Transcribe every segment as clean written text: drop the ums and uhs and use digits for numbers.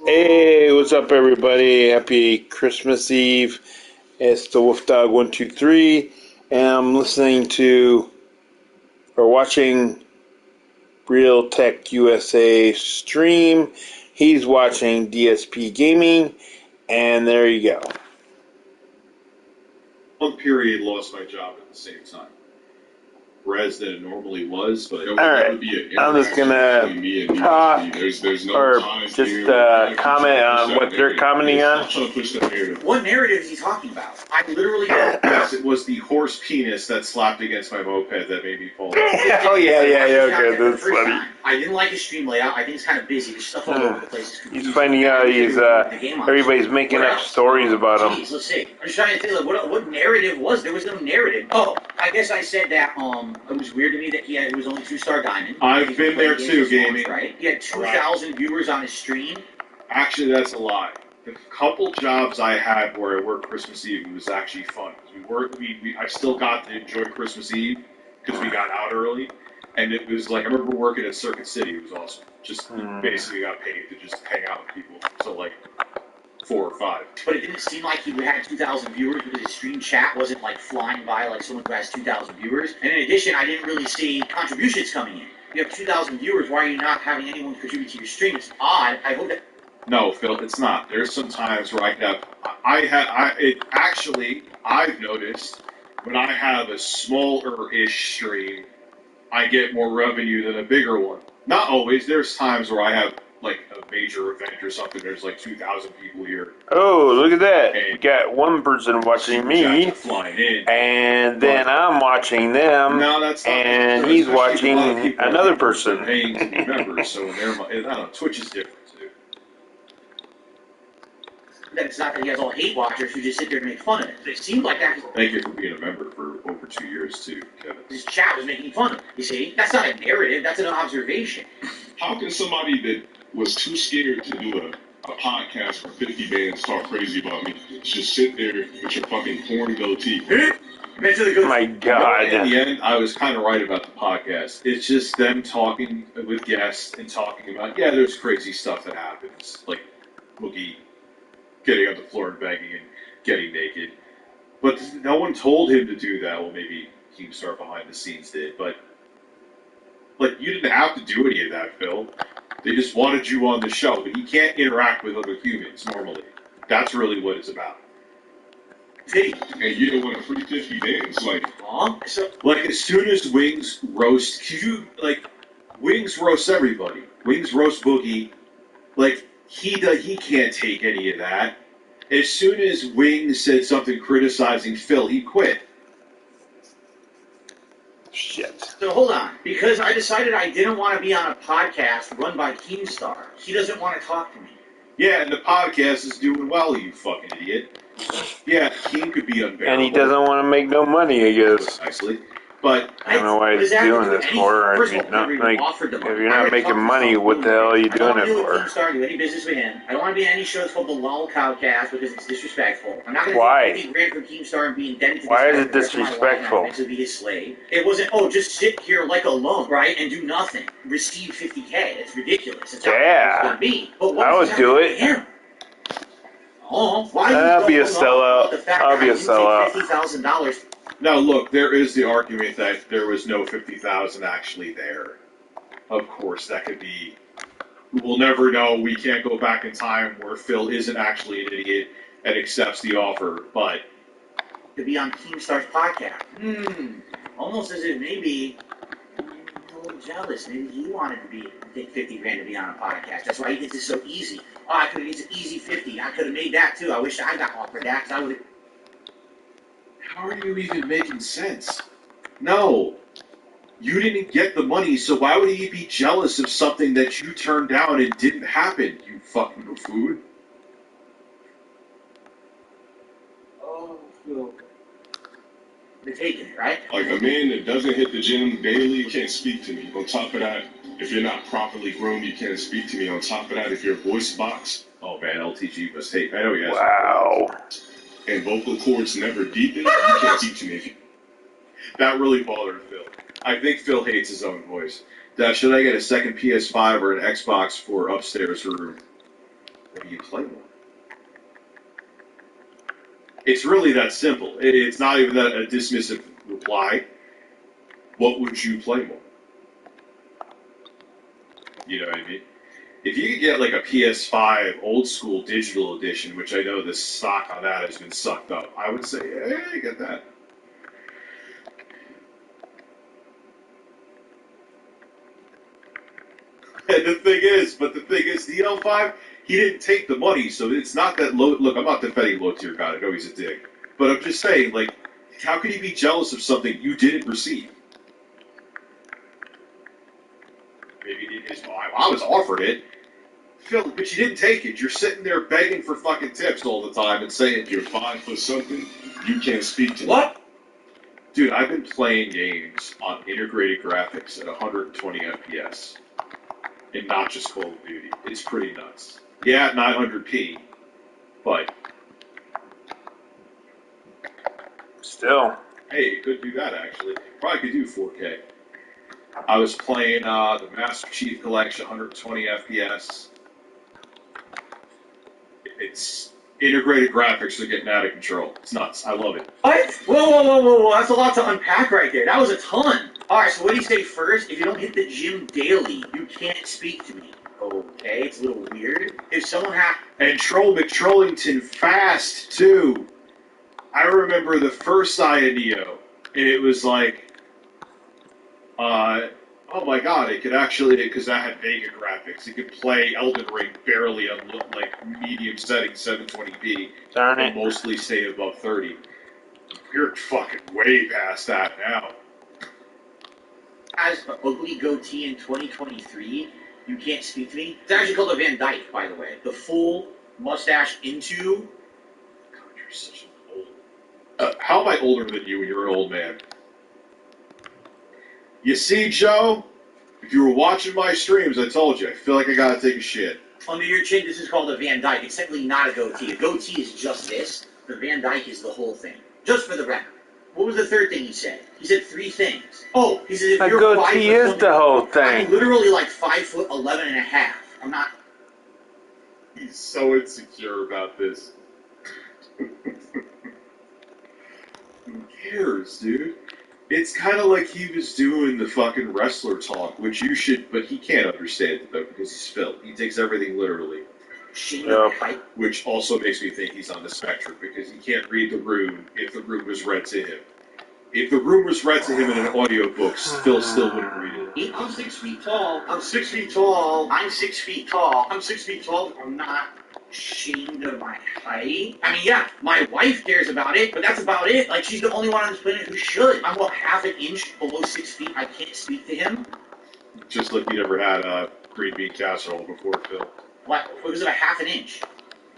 Hey, what's up, everybody? Happy Christmas Eve. It's the Wolf Dog 123, and I'm listening to or watching Real Tech USA stream. He's watching DSP Gaming, and there you go. One period lost my job at the same time. Whereas than it normally was, but all right, I'm just gonna talk there's no or just comment on what they're commenting on. What narrative is he talking about? I literally. Yes, it was the horse penis that slapped against my moped that made me fall. Oh yeah, okay, that's funny. I didn't like his stream layout. I think it's kind of busy. There's stuff all over the place. He's finding out everybody's making up stories about him. Let's see. I'm just trying to think, like, what narrative was? There was no narrative. Oh, I guess I said that. It was weird to me that it was only 2-star diamond. I've been there too, gaming. Right? He had 2,000 viewers on his stream. Actually, that's a lie. The couple jobs I had where I worked Christmas Eve, it was actually fun. I still got to enjoy Christmas Eve because we got out early, and it was like I remember working at Circuit City. It was awesome. Just basically got paid to just hang out with people. So like 4 or 5. But it didn't seem like he had 2,000 viewers because his stream chat wasn't like flying by like someone who has 2,000 viewers. And in addition, I didn't really see contributions coming in. You have 2,000 viewers. Why are you not having anyone contribute to your stream? It's odd. I hope that. No, Phil, it's not. There's some times where I've noticed when I have a smaller-ish stream, I get more revenue than a bigger one. Not always. There's times where I have like a major event or something. There's like 2,000 people here. Oh, look at that! You got one person watching me, flying in, and then I'm watching them. No, that's not. And he's watching another person. Paying to be members, so I don't know. Twitch is different. That it's not that he has all hate watchers who just sit there and make fun of it. It seemed like that. Thank you for being a member for over 2 years, too, Kevin. His chat was making fun of it. You see? That's not a narrative. That's an observation. How can somebody that was too scared to do a podcast for 50 bands talk crazy about me just sit there with your fucking porn goatee? My God. In the end, I was kind of right about the podcast. It's just them talking with guests and talking about, there's crazy stuff that happens, like Mookie getting on the floor and begging and getting naked. But no one told him to do that. Well, maybe Keemstar behind the scenes did, but like you didn't have to do any of that, Phil. They just wanted you on the show, but you can't interact with other humans normally. That's really what it's about. And you don't want a free 50 bands, like as soon as Wings roast, Wings roasts everybody. Wings roast Boogie, he can't take any of that. As soon as Wings said something criticizing Phil, he quit. Shit. So hold on, because I decided I didn't want to be on a podcast run by Keemstar. He doesn't want to talk to me. Yeah, and the podcast is doing well, you fucking idiot. Yeah, Keem could be unbearable. And he doesn't want to make no money, I guess. Nicely. But I don't know why he's doing this for. If you're not making money, what the hell are you doing it for? I don't want to do any business with him. I don't want to be in any shows called the Lol Cowcast because it's disrespectful. I'm not going to take 50 grand from Keemstar and be indebted to this. Why is it disrespectful? To be his slave. It wasn't, just sit here like a lump, right, and do nothing. Receive 50K. It's ridiculous. It's yeah. I would do it. I'll be a sellout. I'll be a sellout. $50,000. Now, look, there is the argument that there was no 50,000 actually there. Of course, that could be. We'll never know. We can't go back in time where Phil isn't actually an idiot and accepts the offer, but. To be on Keemstar's podcast. Almost as if maybe a little jealous. Maybe he wanted to take 50 grand to be on a podcast. That's why he thinks it's so easy. I could have made an easy 50. I could have made that too. I wish I got offered that because I would have. How are you even making sense? No. You didn't get the money, so why would he be jealous of something that you turned down and didn't happen, you fucking buffoon? Oh, they're taking it, right? Like a man that doesn't hit the gym daily can't speak to me. On top of that, if you're not properly groomed, you can't speak to me. On top of that, if your voice box. Oh man, LTG must hate. I know he has. Wow. And vocal cords never deepen, you can't speak to me. That really bothered Phil. I think Phil hates his own voice. Should I get a second PS5 or an Xbox for upstairs room? what do you play more? It's really that simple. It's not even that a dismissive reply. What would you play more? You know what I mean? If you could get like a PS5 old school digital edition, which I know the stock on that has been sucked up, I would say, hey, get that. And the thing is, the L5, he didn't take the money, so it's not that low. Look, I'm not defending low tier God. I know he's a dick, but I'm just saying, like, how could you be jealous of something you didn't receive? Maybe I was offered it, Phil, but you didn't take it. You're sitting there begging for fucking tips all the time and saying You're 5 foot something. You can't speak to me. What? Dude, I've been playing games on integrated graphics at 120 FPS. And not just Call of Duty. It's pretty nuts. Yeah, 900p, but Still. hey, it could do that actually. Probably could do 4K. I was playing the Master Chief Collection, 120 FPS. It's integrated graphics are getting out of control. It's nuts. I love it. What? Whoa. That's a lot to unpack right there. That was a ton. Alright, so what do you say first? If you don't hit the gym daily, you can't speak to me. Okay, it's a little weird. If someone And Troll McTrollington fast, too. I remember the first side of Neo, and it was like, oh my god, it could actually, because I had Vega graphics, it could play Elden Ring barely on like medium settings, 720p, Darn and it. mostly stay above 30. You're fucking way past that now. has an ugly goatee in 2023, you can't speak to me. It's actually called a Van Dyke, by the way. The full mustache into. God, you're such an old. How am I older than you when you're an old man? You see, Joe? If you were watching my streams, I told you, I feel like I gotta take a shit. Under your chin, this is called a Van Dyke. It's technically not a goatee. A goatee is just this. The Van Dyke is the whole thing. Just for the record. What was the third thing he said? He said 3 things. Oh, he said if A you're goatee 5 foot is the whole I'm thing. literally like 5'11" and a half. I'm not. He's so insecure about this. Who cares, dude? It's kind of like he was doing the fucking wrestler talk, which you should, but he can't understand it though because he's Phil. He takes everything literally, Yep. which also makes me think he's on the spectrum because he can't read the room if the room was read to him. If the room was read to him in an audiobook, Phil still wouldn't read it. I'm 6 feet tall. I'm 6 feet tall. I'm 6 feet tall. I'm 6 feet tall. I'm not ashamed of my height. I mean, yeah, my wife cares about it, but that's about it. Like, she's the only one on this planet who should. I'm about half an inch below 6 feet. I can't speak to him. Just like you never had a green bean casserole before, Phil. What? Was it a half an inch?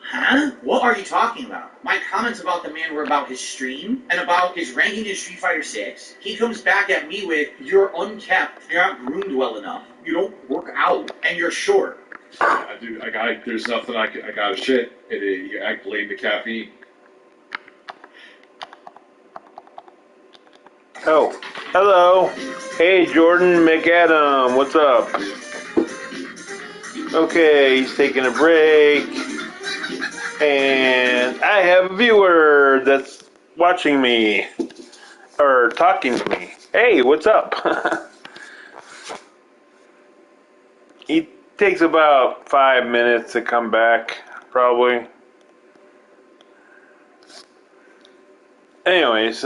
Huh? What are you talking about? My comments about the man were about his stream and about his ranking in Street Fighter 6. He comes back at me with, you're unkept, you're not groomed well enough, you don't work out, and you're short. There's nothing I got to shit. I blame the caffeine. Oh, hello. Hey, Jordan McAdam, what's up? Okay, he's taking a break. And I have a viewer that's watching me. Or talking to me. Hey, what's up? He takes about 5 minutes to come back, probably. Anyways,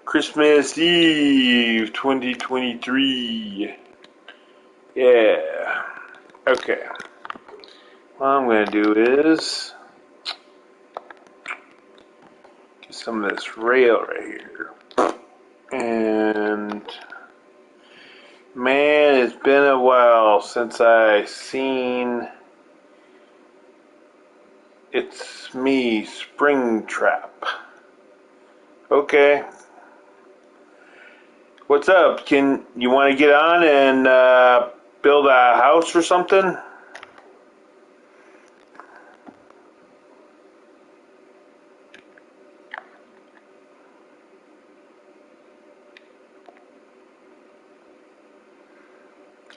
Christmas Eve 2023. Yeah. Okay. What I'm going to do is get some of this rail right here. And man, it's been a while since I seen It's Me Springtrap. Okay. What's up? Can you want to get on and build a house or something?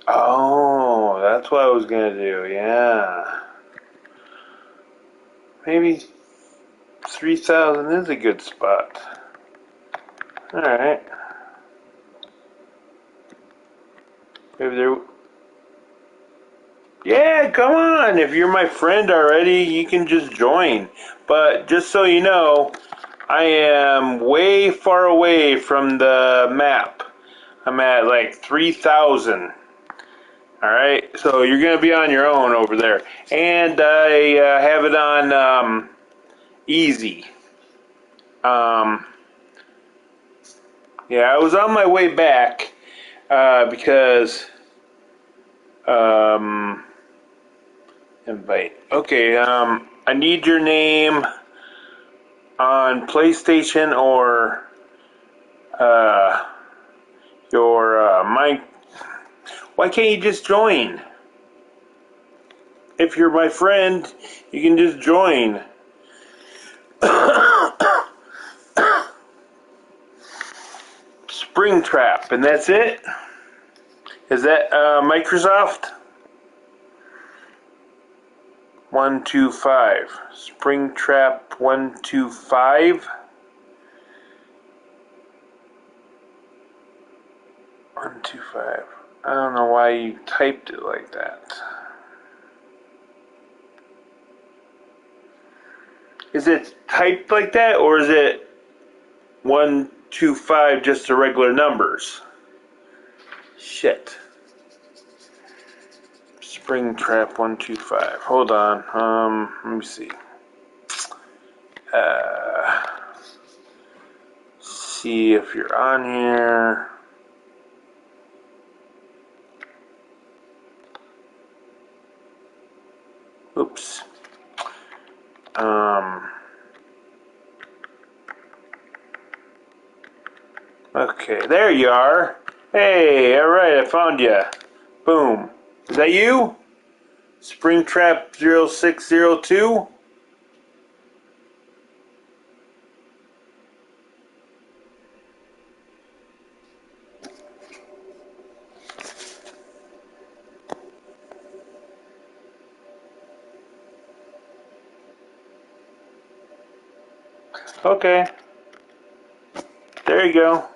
Oh, that's what I was gonna do, yeah. Maybe 3,000 is a good spot. Alright. Maybe there... Yeah, come on! If you're my friend already, you can just join. But just so you know, I am way far away from the map. I'm at like 3,000. Alright, so you're going to be on your own over there. And I have it on easy. Yeah, I was on my way back because... invite. Okay, I need your name on PlayStation or your mic. Why can't you just join? If you're my friend, you can just join. Springtrap, and that's it? Is that Microsoft? 125. Springtrap 125. 125. I don't know why you typed it like that. Is it typed like that, or is it 125 just the regular numbers? Shit. Springtrap 125. Hold on. Let me see. See if you're on here. Oops. Okay, there you are. Hey, alright, I found you. Boom. Is that you? Springtrap 0602? Okay. There you go.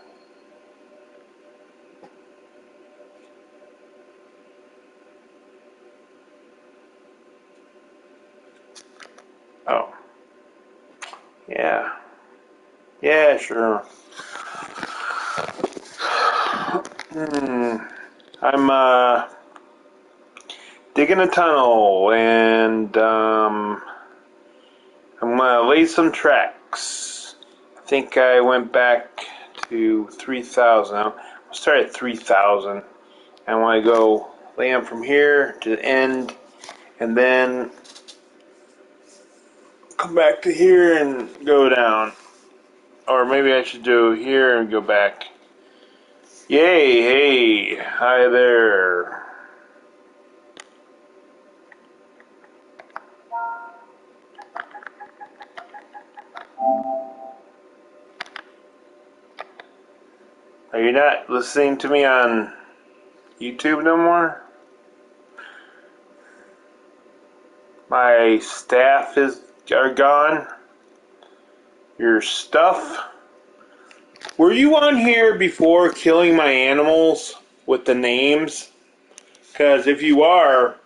Oh. Yeah. Yeah, sure. I'm digging a tunnel and I'm gonna lay some tracks. I think I went back to 3,000. I'll start at 3,000. I want to go lay them from here to the end and then come back to here and go down. Or maybe I should do here and go back. Yay, hey, hi there. Are you not listening to me on YouTube no more? My staff are gone. Your stuff. Were you on here before killing my animals with the names? Because if you are,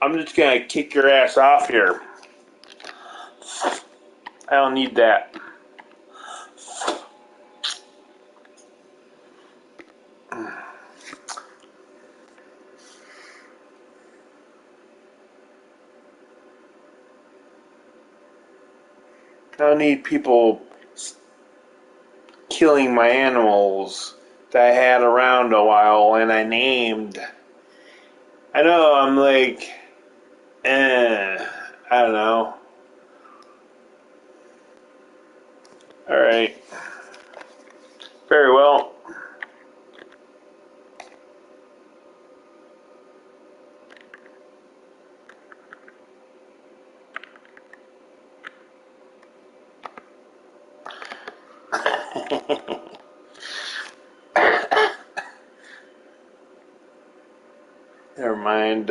I'm just going to kick your ass off here. I don't need that. I don't need people killing my animals that I had around a while and I named. I know, I'm like, I don't know. Alright. Very well. Never mind.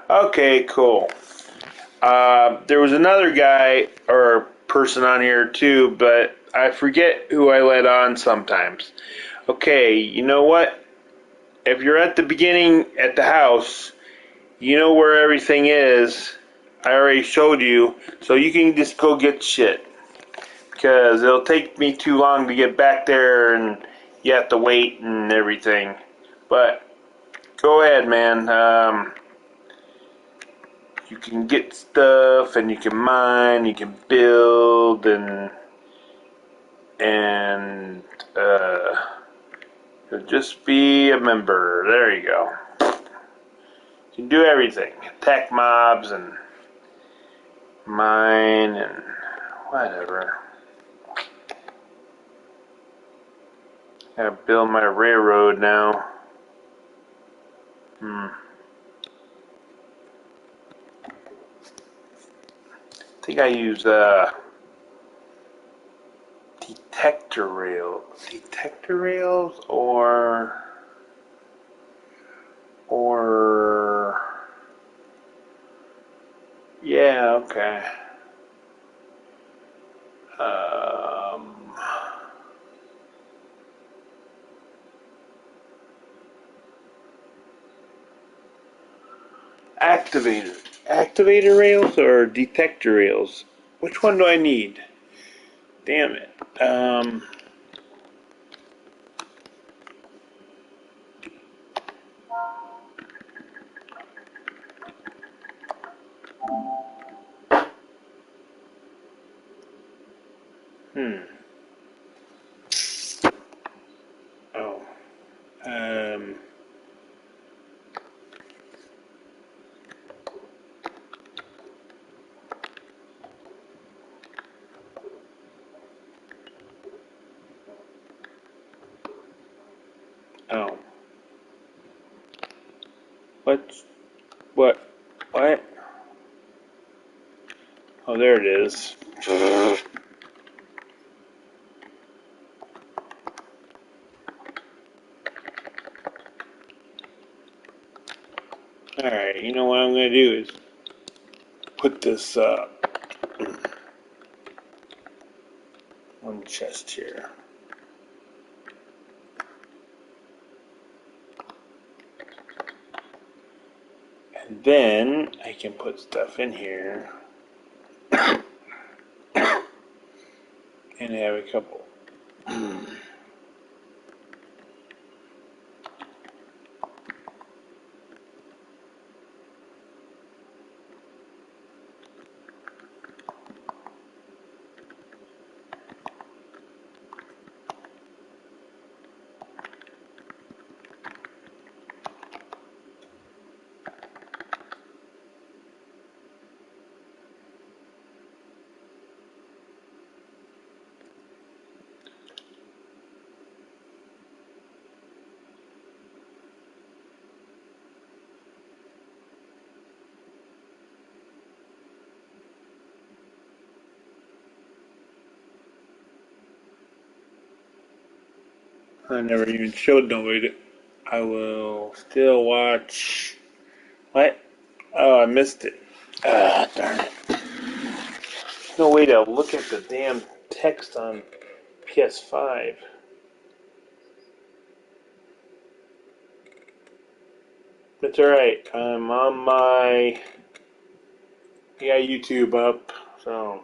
Okay, cool. There was another guy or person on here too, but I forget who I let on sometimes. Okay, you know what? If you're at the beginning at the house, you know where everything is. I already showed you, so you can just go get shit. Because it'll take me too long to get back there and you have to wait and everything. But go ahead, man. You can get stuff and you can mine, you can build and just be a member. There you go. You can do everything. Attack mobs and mine and whatever. Gotta build my railroad now. I think I use detector rails or yeah, okay. Activator rails or detector rails? Which one do I need? Damn it. Oh. Um. Oh. What? What? What? Oh, there it is. Alright, you know what I'm going to do is put this one chest here. And then I can put stuff in here and have a couple. I never even showed nobody. I will still watch. What? Oh, I missed it. Ah, darn it. No way to look at the damn text on PS5. That's alright. I'm on my. I got YouTube up, so.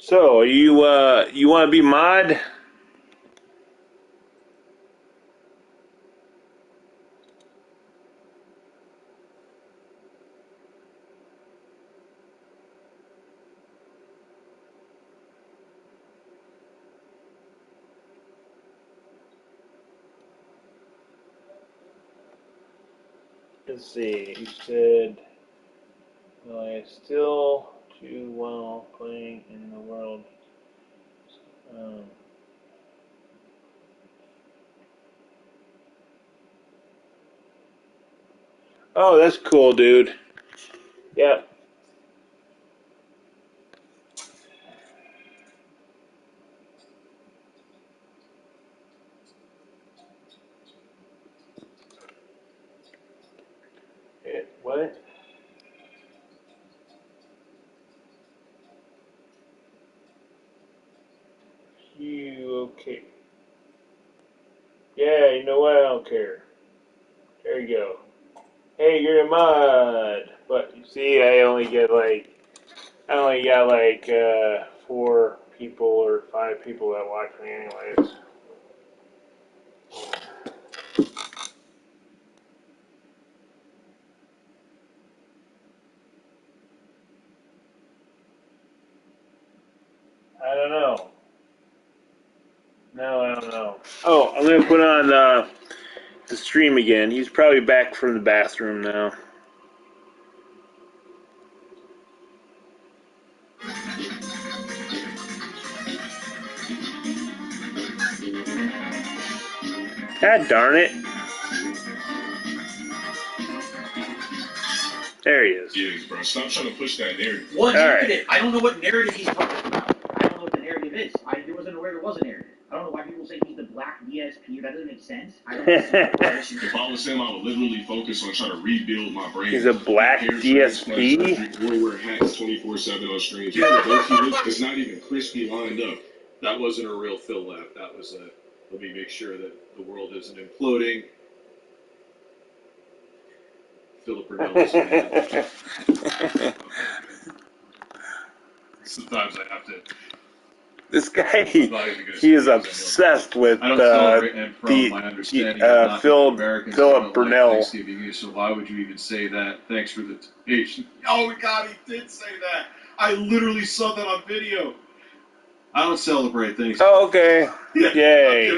So, you want to be mod? Let's see. You said, well, I still do well playing in the world. Um, Oh, that's cool, dude. Yeah. What? You okay? Yeah, you know what? I don't care. There you go. Hey, you're a mod. But you see, I only got like 4 people or 5 people that watch me, anyways. I don't know. No, I don't know. Oh, I'm gonna put on the stream again. He's probably back from the bathroom now. God darn it. There he is. Yeah, bro. Stop trying to push that narrative. What All narrative? I don't know what narrative he's talking about. I don't know what the narrative is. I wasn't aware there was a narrative. I don't know why people say he's the black DSP. That doesn't make sense. I don't If I was him, I would literally focus on trying to rebuild my brain. He's a black DSP? Or wear hats 24/7 on streams. Yeah, the dope is not even crispy lined up. That wasn't a real Phil laugh. That was a, let me make sure that the world isn't imploding. Philip Burnell is mad. Sometimes I have to. This guy, he is obsessed with Philip Burnell. So why would you even say that? Thanks for the patient. Oh my God, he did say that. I literally saw that on video. I don't celebrate things. Oh, okay. Yay.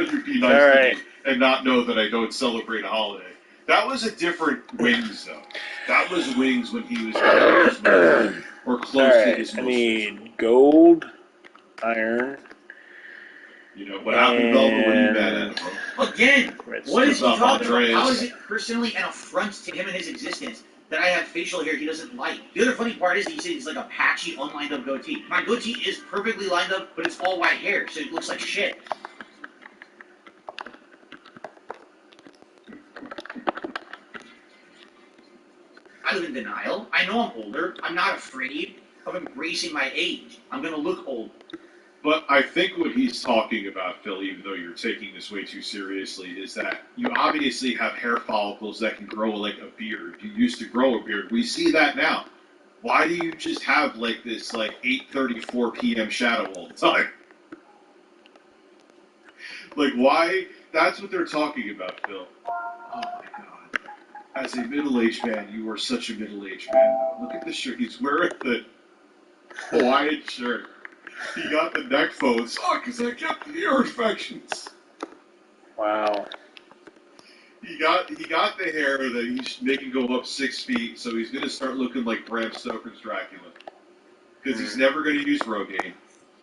All right. And not know that I don't celebrate a holiday. That was a different Wings, though. That was Wings when he was or close to his most. I need gold, iron. You know, what happened to Velvet when you met him, bro? Again, what is he talking about? How is it personally an affront to him and his existence that I have facial hair he doesn't like? The other funny part is that he said it's like a patchy, unlined up goatee. My goatee is perfectly lined up, but it's all white hair, so it looks like shit. I live in denial. I know I'm older. I'm not afraid of embracing my age. I'm going to look old. But I think what he's talking about, Phil, even though you're taking this way too seriously, is that you obviously have hair follicles that can grow like a beard. You used to grow a beard. We see that now. Why do you just have like this like 8:34 p.m. shadow all the time? Like why? That's what they're talking about, Phil. Oh my God. As a middle-aged man, you are such a middle-aged man. Look at the shirt. He's wearing the Hawaiian shirt. He got the neck folds. Oh, because I kept the ear infections. Wow. He got the hair that he's making go up 6 feet, so he's going to start looking like Bram Stoker's Dracula. Because he's never going to use Rogaine.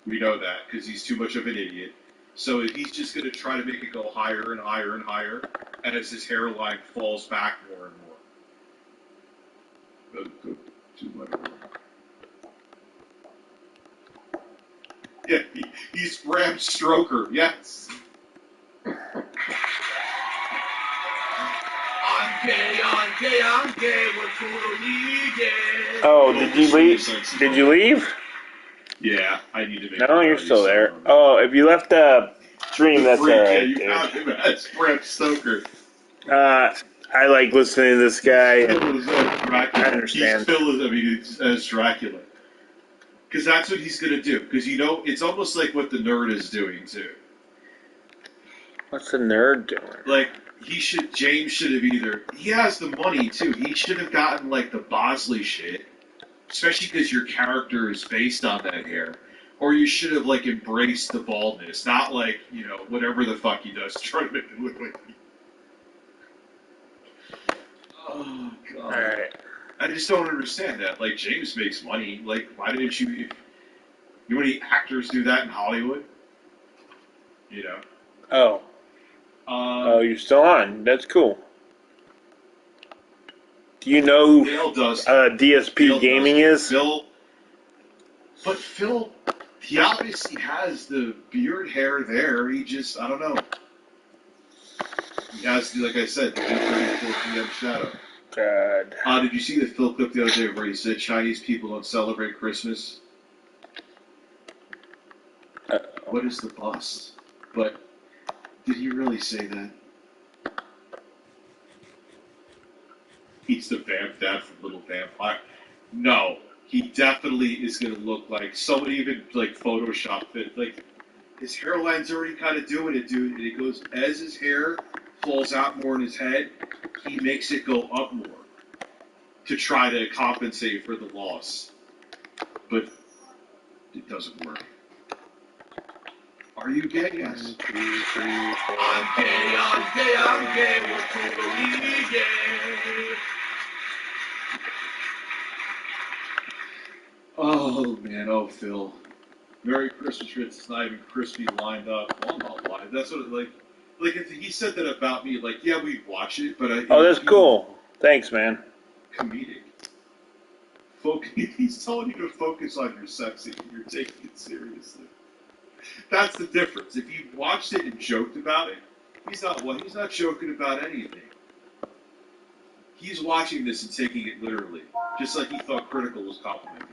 We know that, because he's too much of an idiot. So he's just going to try to make it go higher and higher and higher, and as his hairline falls back more and more. Too much. Yeah, he's Bram Stoker, yes. I'm gay, we're totally gay. Oh, did you leave? Did you leave? Yeah, I need to make. No, you're still there. Oh, if you left the stream, that's alright. Yeah, you found him as Bram Stoker. I like listening to this guy. I understand. He's as Dracula. Because that's what he's going to do. Because, you know, it's almost like what the nerd is doing, too. What's the nerd doing? Like, James should have either, he has the money, too. He should have gotten, like, the Bosley shit. Especially because your character is based on that hair. Or you should have, like, embraced the baldness. Not, like, you know, whatever the fuck he does to try to make it look like me. Oh, God. Alright. I just don't understand that. Like, James makes money. Like, why didn't you... You know many actors do that in Hollywood? You know? Oh. Oh, you're still on. That's cool. Do you know who Dale does. DSP Dale Gaming does. is? But Phil, he obviously has the beard hair there. He just, I don't know. He has, like I said, the 8:34 p.m. shadow. God. Did you see the Phil clip the other day where he said Chinese people don't celebrate Christmas? What is the bust? But did he really say that? He's the vamp dad from Little Vampire. No, he definitely is going to look like somebody even like photoshopped it. Like his hairline's already kind of doing it, dude. And it goes as his hair falls out more in his head, he makes it go up more to try to compensate for the loss. But it doesn't work. Are you gay? Yes. 1, 2, 3, 4. I'm gay, we're totally gay. Oh, man, oh, Phil. Merry Christmas, Ritz. It's not even crispy lined up. Well, I'm not lying. That's what, like if he said that about me, like, yeah, we'd watch it, but Oh, that's cool. Thanks, man. Comedic. He's telling you to focus on your sexy, and you're taking it seriously. That's the difference. If you watched it and joked about it, he's not joking about anything. He's watching this and taking it literally, just like he thought Critical was complimenting.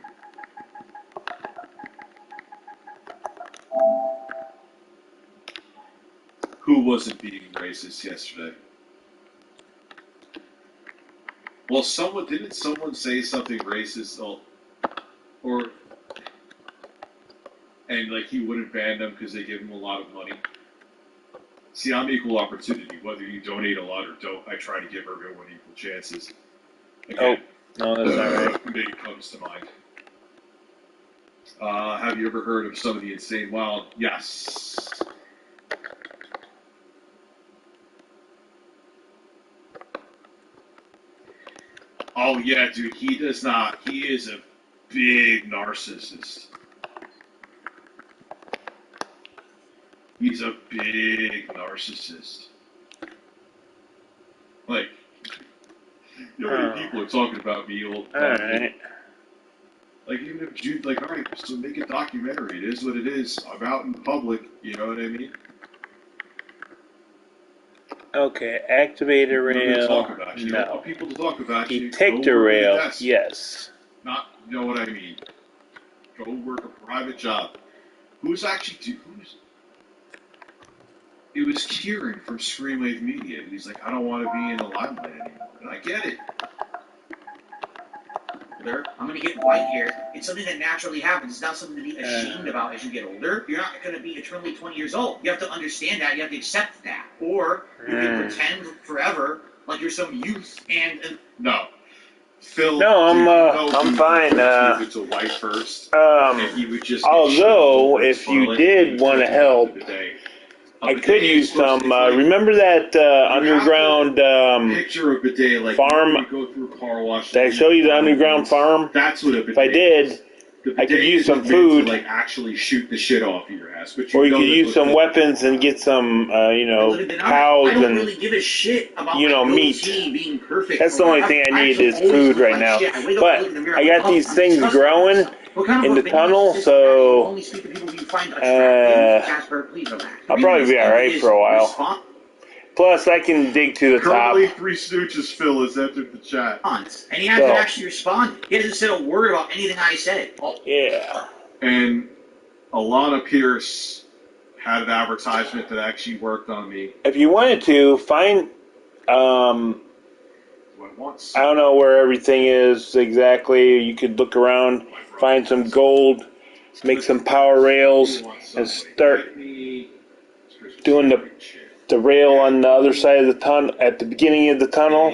Who wasn't being racist yesterday? Well, didn't someone say something racist, and like he wouldn't ban them because they give him a lot of money? See, I'm equal opportunity. Whether you donate a lot or don't, I try to give everyone equal chances. Again, no, that's not right. Big comes to mind. Have you ever heard of some of the Insane Wild? Yes. Oh yeah, dude, he does not. He is a big narcissist. He's a big narcissist. Like, you know how many people are talking about me all the time? Alright. Like, even if Jude, like, alright, so make a documentary. It is what it is. I'm out in public, you know what I mean? Okay, activate a rail. Talk about you. No. You don't want people to talk about you. Detect a rail. Yes. Not, you know what I mean? Go work a private job. It was Kieran from Screenwave Media. He's like, I don't want to be in the limelight anymore. And I get it. I'm going to get white hair. It's something that naturally happens. It's not something to be ashamed about as you get older. You're not going to be eternally 20 years old. You have to understand that. You have to accept that. Or you can pretend forever like you're some youth and no. Phil, no, I'm fine. It's a white first. And he would just although, if you did want to help, I could use some. Remember that underground picture of bidet, like farm? Go through a car wash. Did I show you the underground farm? That's what a bidet. If I did, I could use some food. To, like, actually shoot the shit off of your ass. But or you could use some weapons and get some, cows and, really give a shit about meat. Being perfect. That's the only thing I need is food right now. But I got these things growing in the tunnel, so I'll probably be alright for a while. Plus, I can dig to the top. Currently, Three Stooges Phil has entered the chat. And he hasn't actually responded. He hasn't said a word about anything I said. Yeah. And Alana Pierce had an advertisement that actually worked on me. If you wanted to, find... I don't know where everything is exactly. You could look around, find some gold, make some power rails, and start doing the rail on the other side of the tunnel, at the beginning of the tunnel,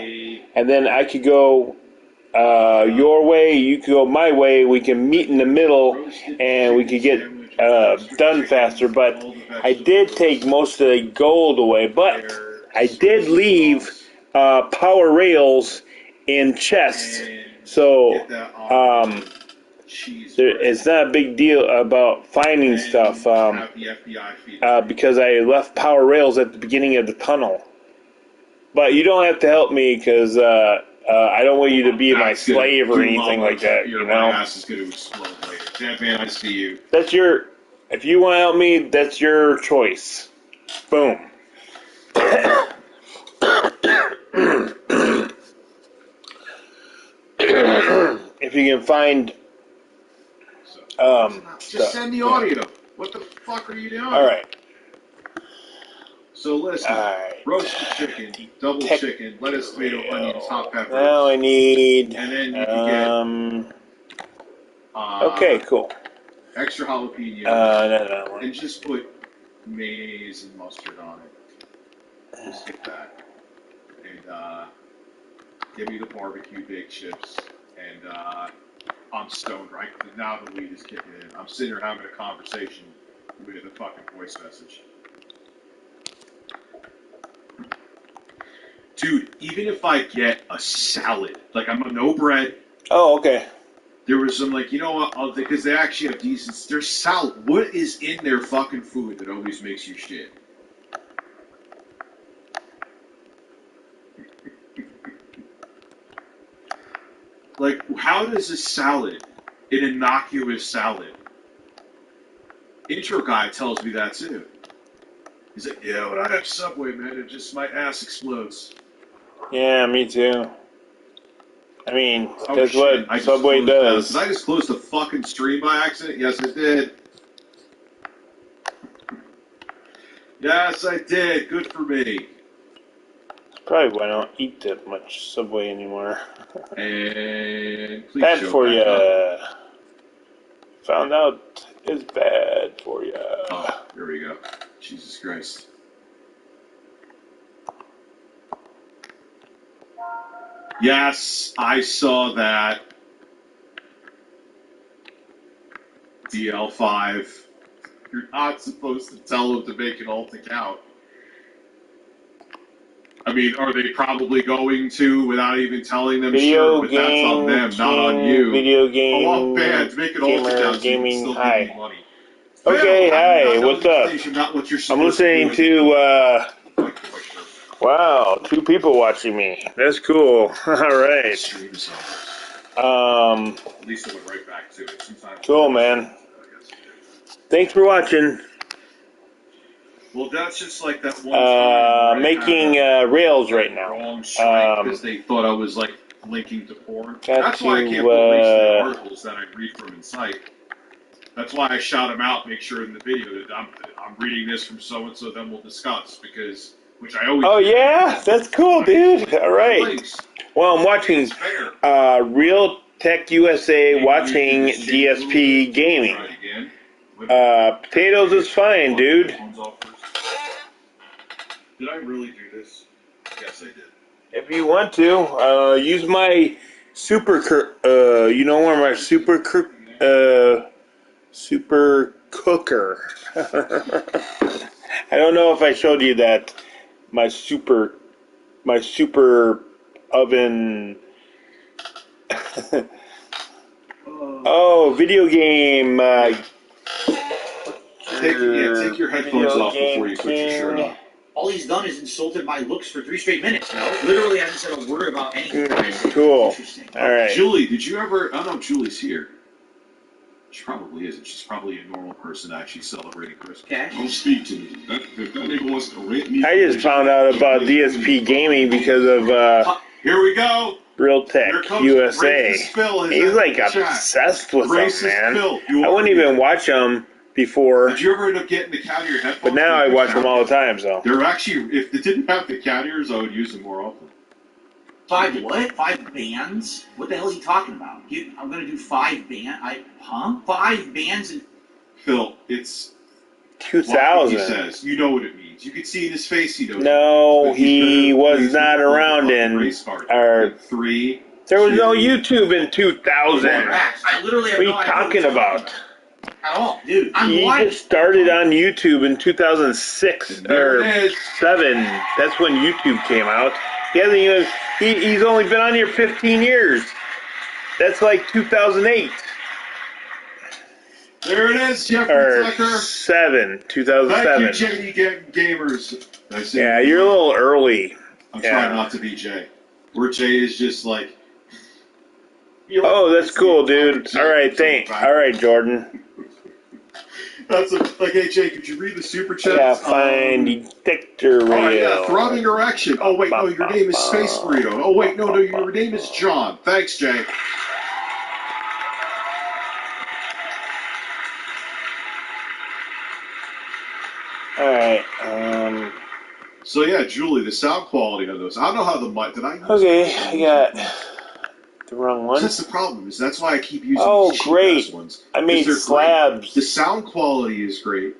and then I could go your way, you could go my way, we can meet in the middle, and we could get done faster. But I did take most of the gold away, but I did leave power rails in chests, so it's not a big deal about finding stuff, because I left power rails at the beginning of the tunnel. But you don't have to help me, because I don't want you to be my That's gonna slave or do anything mama, like that. your You know, ass is going to explode later. Dead man, I see you. that's your. If you want to help me, that's your choice. Boom. If you can find. Just send the audio. What the fuck are you doing? All right. So listen, Alright. roasted chicken, double chicken, lettuce, tomato, onions, hot peppers. Now I need. And then you can get. Okay, cool. Extra jalapeno. No. And just put mayonnaise and mustard on it. Just get that. And give me the barbecue baked chips. And I'm stoned, right? Now the weed is kicking in. I'm sitting here having a conversation with a fucking voice message. Dude, even if I get a salad, like I'm a no bread. Oh, okay. There was some like, you know what, because they actually have decent, there's salad. What is in their fucking food that always makes you shit? Like, how does a salad, an innocuous salad, intro guy tells me that too. He's like, yeah, when I have Subway, man, it just, my ass explodes. Yeah, me too. I mean, Oh, that's shit. what Subway does. Did I just close the fucking stream by accident? Yes, I did. Yes, I did. Good for me. That's probably why I don't eat that much Subway anymore. And please Bad show for back ya. up. Found out it's bad for ya. Oh, here we go. Jesus Christ. Yes, I saw that. DL5. You're not supposed to tell them to make an alt account. I mean, are they probably going to without even telling them? Video sure, but that's on them, game, not on you. video game, Oh, fans, make an alt account so gaming, you can still hi. give me money. Okay, Phil, how do you hi, not know what's the up? station, not what you're I'm supposed listening to do to, wow, 2 people watching me. That's cool. Alright. At least I went right back to it. Sometimes Cool, man. Thanks for watching. Well, that's just like that one time Making rails right now. Wrong strike because they thought I was like linking to porn. Got That's why I can't put links to the articles that I read from in sight. That's why I shout them out, make sure in the video that I'm reading this from so and so. Then we'll discuss because which I always. Oh yeah, that's cool, dude. All right. Well, I'm watching Real Tech USA, watching DSP Gaming. Potatoes is fine, dude. Did I really do this? Yes, I did. If you want to, use my super, you know where my super cooker. I don't know if I showed you that. My super oven. Oh, video game. Take your headphones off before you put your shirt on. All he's done is insulted my looks for 3 straight minutes, no? Literally hasn't said a word about anything. Cool. All right. Julie, did you ever... I don't know if Julie's here. She probably isn't. She's probably a normal person actually celebrating Christmas. Okay. Don't speak to me. If that nigga wants to rent me... I just found out about DSP Gaming because of... Here we go. Real Tech USA. He's like obsessed with them, man. I wouldn't even watch them before. Did you ever end up getting the cat ear headphones? But now I watch them all the time, so. They're actually, if it didn't have the cat ears, I would use them more often. 5 what? 5 bands? What the hell is he talking about? I'm going to do 5 bands? 5 bands? And Phil, it's... 2000. He says. You know what it means. You can see in his face he knows. No, he was not around in... Three. There was no YouTube in 2000. I literally have what no are you talking about? At all, dude. He just started on YouTube in 2006 or 7. That's when YouTube came out. He hasn't even. He's only been on here 15 years. That's like 2008. There it is, Jeffrey Tucker. 2007. Thank you, JD Gamers. Yeah, you're a little early. I'm trying not to be Jay. where Jay is just like, Oh, that's cool, dude. All right, thanks. All right, Jordan. That's like, hey Jay, could you read the super chat? Yeah, fine. Detector rail. Oh yeah, throbbing erection. Oh wait, no, your name is Space Burrito. Oh wait, no, your name is John. Thanks, Jay. All right. So yeah, Julie, the sound quality of those. I don't know how the mic. Did I use Okay, I got the wrong one. That's the problem. Is that's why I keep using Oh, these great. cheap ones. I made slabs. Great. The sound quality is great.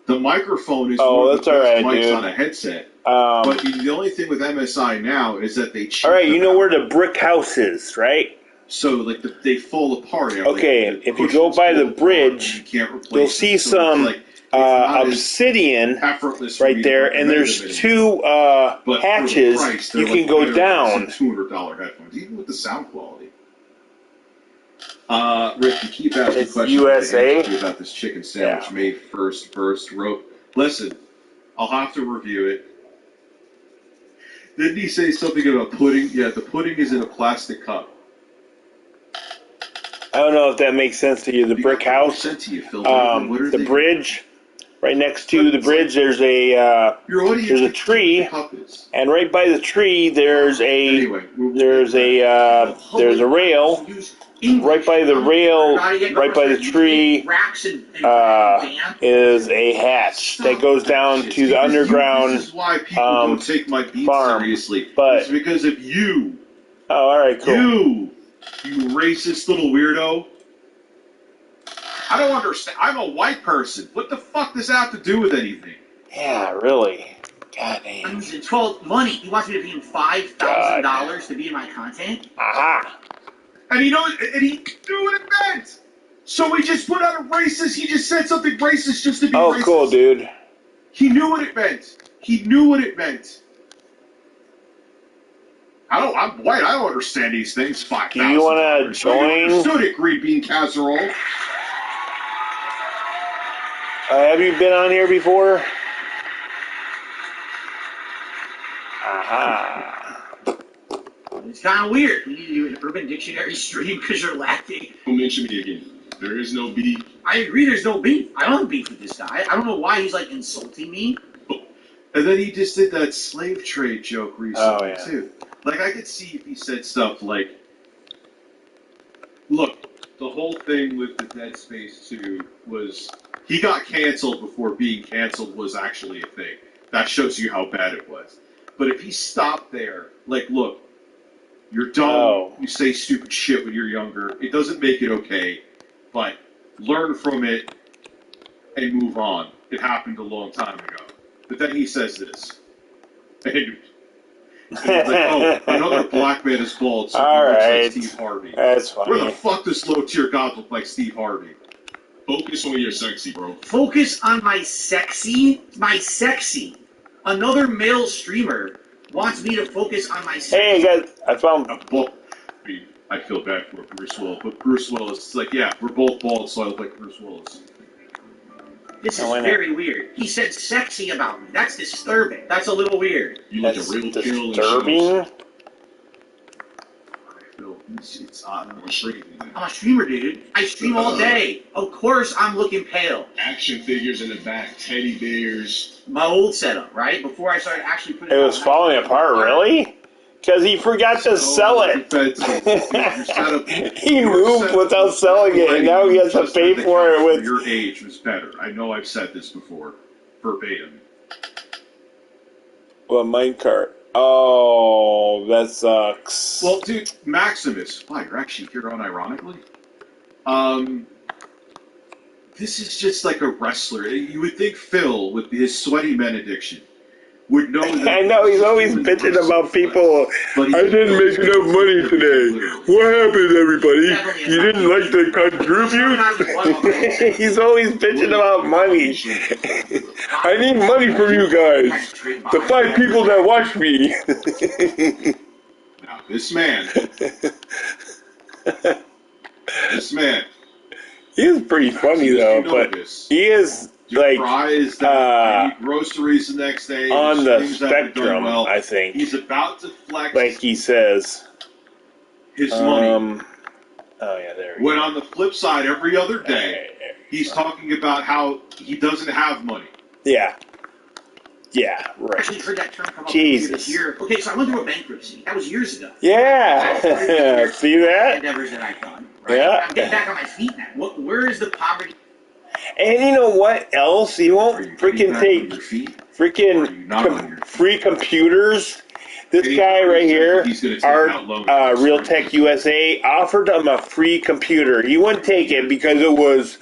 The microphone is one of the best mics on a headset. But the only thing with MSI now is that they cheap. All right, you know where the brick house is, right? So like they fall apart. Okay, like, if you go by the bridge, you'll see some obsidian right there, and there's two hatches. You can go down. $200 headphones, even with the sound quality. Rick, you keep asking questions USA about this chicken sandwich made first rope. Listen, I'll have to review it. Didn't he say something about pudding? Yeah, the pudding is in a plastic cup. I don't know if that makes sense to you. The brick house, the bridge, right next to the bridge, there's a tree, and right by the tree there's a rail. Right by the rail, right by the tree, is a hatch that goes down to the underground farm. But it's because of you. Oh, all right, cool. You racist little weirdo. I don't understand. I'm a white person. What the fuck does that have to do with anything? Yeah, really. God damn. I'm using 12 money. He wants me to pay him $5,000 to be in my content? Aha. And he knew what it meant. So he just put out a racist. He just said something racist just to be racist. Oh, cool, dude. He knew what it meant. He knew what it meant. I'm white. I don't understand these things. $5,000. Do you want to join? You understood it, green bean casserole. Have you been on here before? Aha. It's kind of weird. We need to do an Urban Dictionary stream because you're lacking. Don't mention me again. There is no beef. I agree there's no beef. I don't have beef with this guy. I don't know why he's, like, insulting me. And then he just did that slave trade joke recently, too. Like, I could see if he said stuff like, look, the whole thing with the Dead Space 2 was he got canceled before being canceled was actually a thing. That shows you how bad it was. But if he stopped there, like, look, you're dumb, you say stupid shit when you're younger, it doesn't make it okay, but learn from it and move on. It happened a long time ago. But then he says this. And he's like, oh, another black man is bald, so he looks like Steve Harvey. That's funny. Where the fuck does low-tier God look like Steve Harvey? Focus on your sexy, bro. Focus on my sexy? My sexy. Another male streamer wants me to focus on my sexy. Hey, guys, I found... I feel bad for Bruce Willis, but Bruce Willis is like, yeah, we're both bald, so I look like Bruce Willis. This is very weird. He said sexy about me. That's disturbing. That's a little weird. You like a real disturbing? I'm a streamer. I'm a streamer, dude. I stream all day. Of course I'm looking pale. Action figures in the back, teddy bears. My old setup, right? Before I started actually putting it was falling apart, really? Because he forgot to sell it. He moved without selling it, and now he has to pay for it with... Your age was better. I know I've said this before. Verbatim. Well, minecart. Oh, that sucks. Well, dude, Maximus. Wow, you're actually here unironically? This is just like a wrestler. You would think Phil, with his sweaty men addiction, would know that... I know, he's always bitching about people. I didn't make enough money today. What happened, everybody? You didn't like the contribute? He's always bitching about money. I need money from you guys. The 5 people that watch me. Now, this man... This man... He is pretty funny, though, but he is like surprised that I need groceries the next day. on the Things that have done spectrum, well. I think. He's about to flex Like he says. his money. Oh yeah, there we When go. on the flip side, every other day, he's talking about how he doesn't have money. Yeah. Yeah, right. Actually heard that term come up Jesus. this year. Okay, so I went through a bankruptcy. That was years ago. Yeah. See that? Endeavors that I've done. Right? Yeah. I'm getting back on my feet now. Where is the poverty? And you know what else? You won't freaking take freaking free computers. This guy right here, our Real Tech USA, offered him a free computer. He wouldn't take it because it was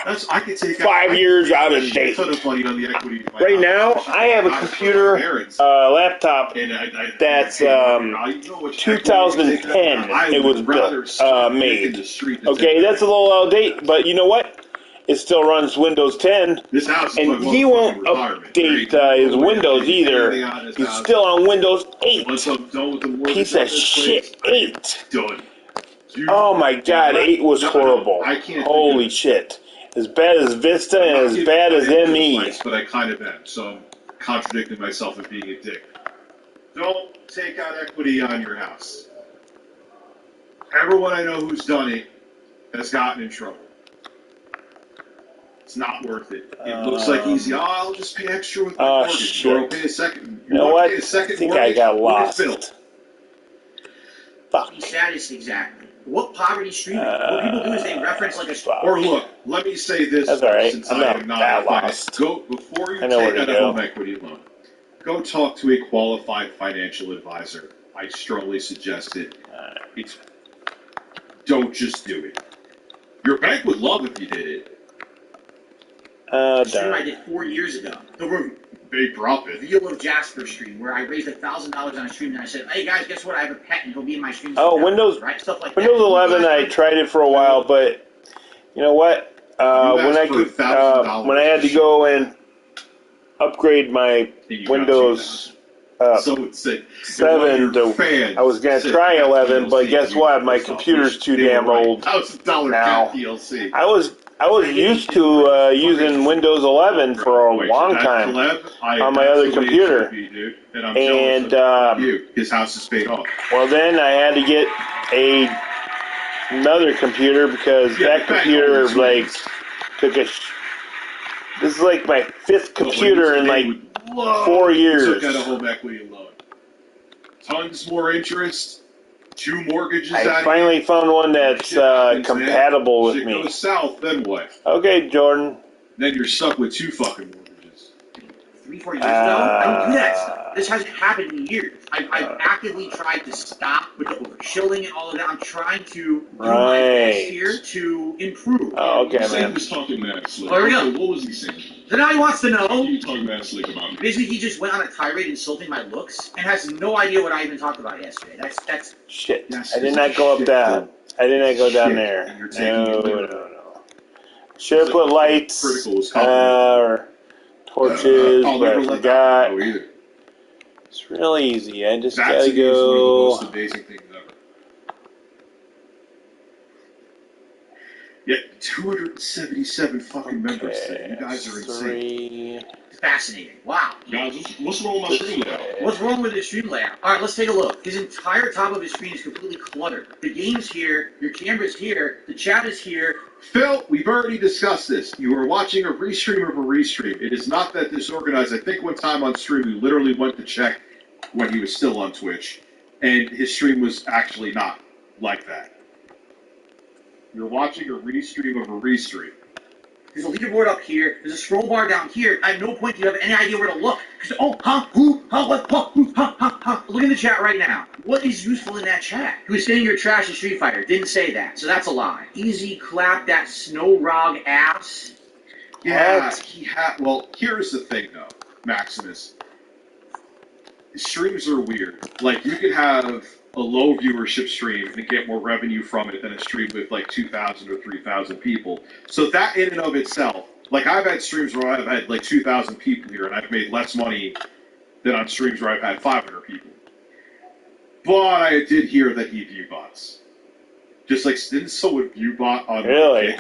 5 years out of date. Right now, I have a computer, laptop that's 2010. It was built, made. Okay, that's a little out of date, but you know what? It still runs Windows 10, and he won't update his Windows either. He's still on Windows 8. Piece of shit, 8. Oh my god, 8 was horrible. Holy shit. As bad as Vista and as bad as ME. But I kind of am, so I'm contradicting myself and being a dick. Don't take out equity on your house. Everyone I know who's done it has gotten in trouble. It's not worth it. It looks like easy. Oh, I'll just pay extra with my mortgage. Shit. Or I'll pay a second. You know what? Pay a second I think I got lost. Fuck. Status exactly. What poverty streaming? What people do is they reference like a. Or look, let me say this. That's all right. Since I'm I not am not that lost. Go before you I know where take to out a go. home equity loan. Go talk to a qualified financial advisor. I strongly suggest it. Don't just do it. Your bank would love if you did it. Stream I did 4 years ago. The big profit. Real of Jasper stream where I raised $1,000 on a stream and I said, "Hey guys, guess what? I have a pet and he'll be in my stream." Oh, Windows, right? Stuff like Windows that. 11. I tried it for a while, but you know what? When I had to go and upgrade my Windows 7 to, I was gonna try 11, but guess what? My computer's too damn old now. I was used to using Windows 11 for a long time on my other computer, and his house is paid off. well, then I had to get another computer because that computer like took a. This is like my 5th computer in like 4 years. Took out a home equity loan. Tons more interest. 2 mortgages. I finally found one that's compatible with me. If it goes south, then what? Okay, Jordan. Then you're stuck with 2 fucking mortgages. 3-4 years ago, I don't do that stuff. This hasn't happened in years. I've actively tried to stop with the over-shilling and all of that. I'm trying to do my best here to improve. Oh, okay, man. He was talking mad slick. There we go. So what was he saying? So now he wants to know. What are you talking mad slick about me? Basically, he just went on a tirade insulting my looks and has no idea what I even talked about yesterday. That's Shit. I did not go up down. I did not go down there. No. Should have put lights or torches, but I forgot. It's real easy. I just gotta go. One of the most amazing things ever. Yeah, 277 fucking members today. You guys are insane. fascinating. Wow. Guys, what's wrong with my stream layout? What's wrong with his stream layout? All right, let's take a look. His entire top of his screen is completely cluttered. The game's here, your camera's here, the chat is here. Phil, we've already discussed this. You are watching a restream of a restream. It is not that disorganized. I think one time on stream, we literally went to check when he was still on Twitch, and his stream was actually not like that. You're watching a restream of a restream. There's a leaderboard up here. There's a scroll bar down here. At no point do you have any idea where to look. Oh, huh, who, huh, what, huh, who, huh, huh, huh. Look in the chat right now. What is useful in that chat? He was saying you're trash at Street Fighter. Didn't say that, so that's a lie. Easy clap that snow rog ass. Yeah, he had. Well, here's the thing, though, Maximus. Streams are weird. Like, you could have a low viewership stream and get more revenue from it than a stream with like 2,000 or 3,000 people. So that in and of itself, like I've had streams where I've had like 2,000 people here and I've made less money than on streams where I've had 500 people. But I did hear that he view bots. Just like, didn't someone view bot on Really?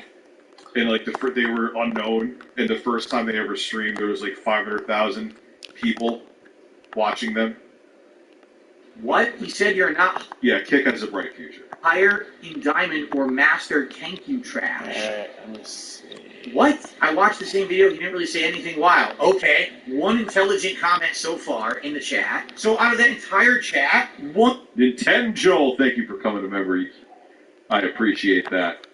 and like they were unknown, and the first time they ever streamed, there was like 500,000 people watching them. What? He said you're not Yeah, Kick has a bright future. higher in diamond or master tank you trash. Alright, let me see. What? I watched the same video. He didn't really say anything wild. Okay, one intelligent comment so far in the chat. So out of that entire chat, one... Nintendo, thank you for coming to memory. I appreciate that.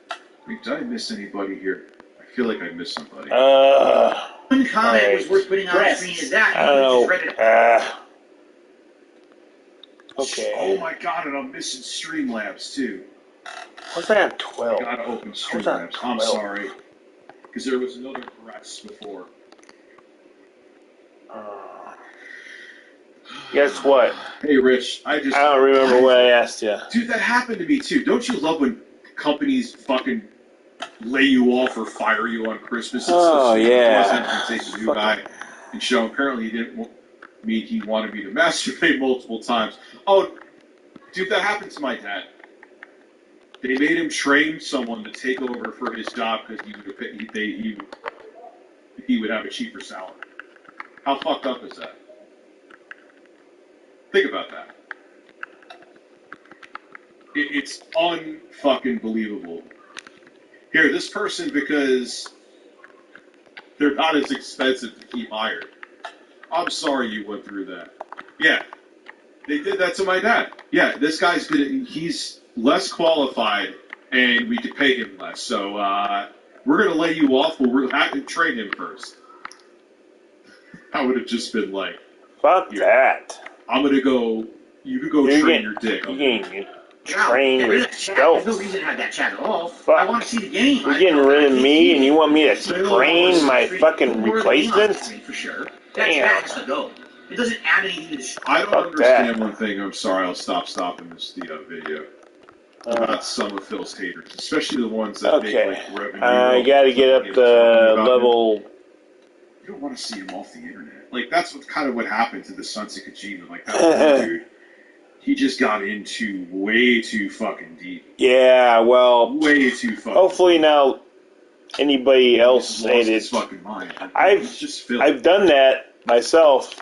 Wait, did I miss anybody here? I feel like I missed somebody. One comment right. was worth putting on the screen. Is that? I don't know. Just read it. Okay. Oh my god, and I'm missing Streamlabs too. What's that on 12? I gotta open What's on Streamlabs. I'm 12? sorry. Because there was another press before. Guess what? Hey Rich, I don't remember what I asked you. Dude, that happened to me too. Don't you love when companies fucking lay you off or fire you on Christmas? It's Oh, so yeah. and take a new guy and show him apparently he wanted me to masturbate multiple times. Oh, dude, that happened to my dad. They made him train someone to take over for his job because he would have a cheaper salary. How fucked up is that? Think about that. It's unfucking believable. Here, this person, because they're not as expensive to keep hired. I'm sorry you went through that. Yeah, they did that to my dad. Yeah, this guy's good. He's less qualified, and we could pay him less. So we're going to lay you off, but we're have to train him first. I would have just been like, fuck that. I'm going to go, you could go train your dick. You can train yourself. There's no reason to have that chat at all. Fuck. I want to see the game. You're getting rid of me and you want me to train my fucking replacement? For sure. That has to go. It doesn't add anything to the show. I don't understand one thing. I'm sorry. I'll stopping this video. About some of Phil's haters, especially the ones that make like revenue. I gotta get up the level. You don't want to see him off the internet. Like that's what happened to the Sons of Kojima. Like that one dude. He just got into way too fucking deep. Yeah, well, way too fucking. Hopefully now anybody else ain't it. I've done that myself,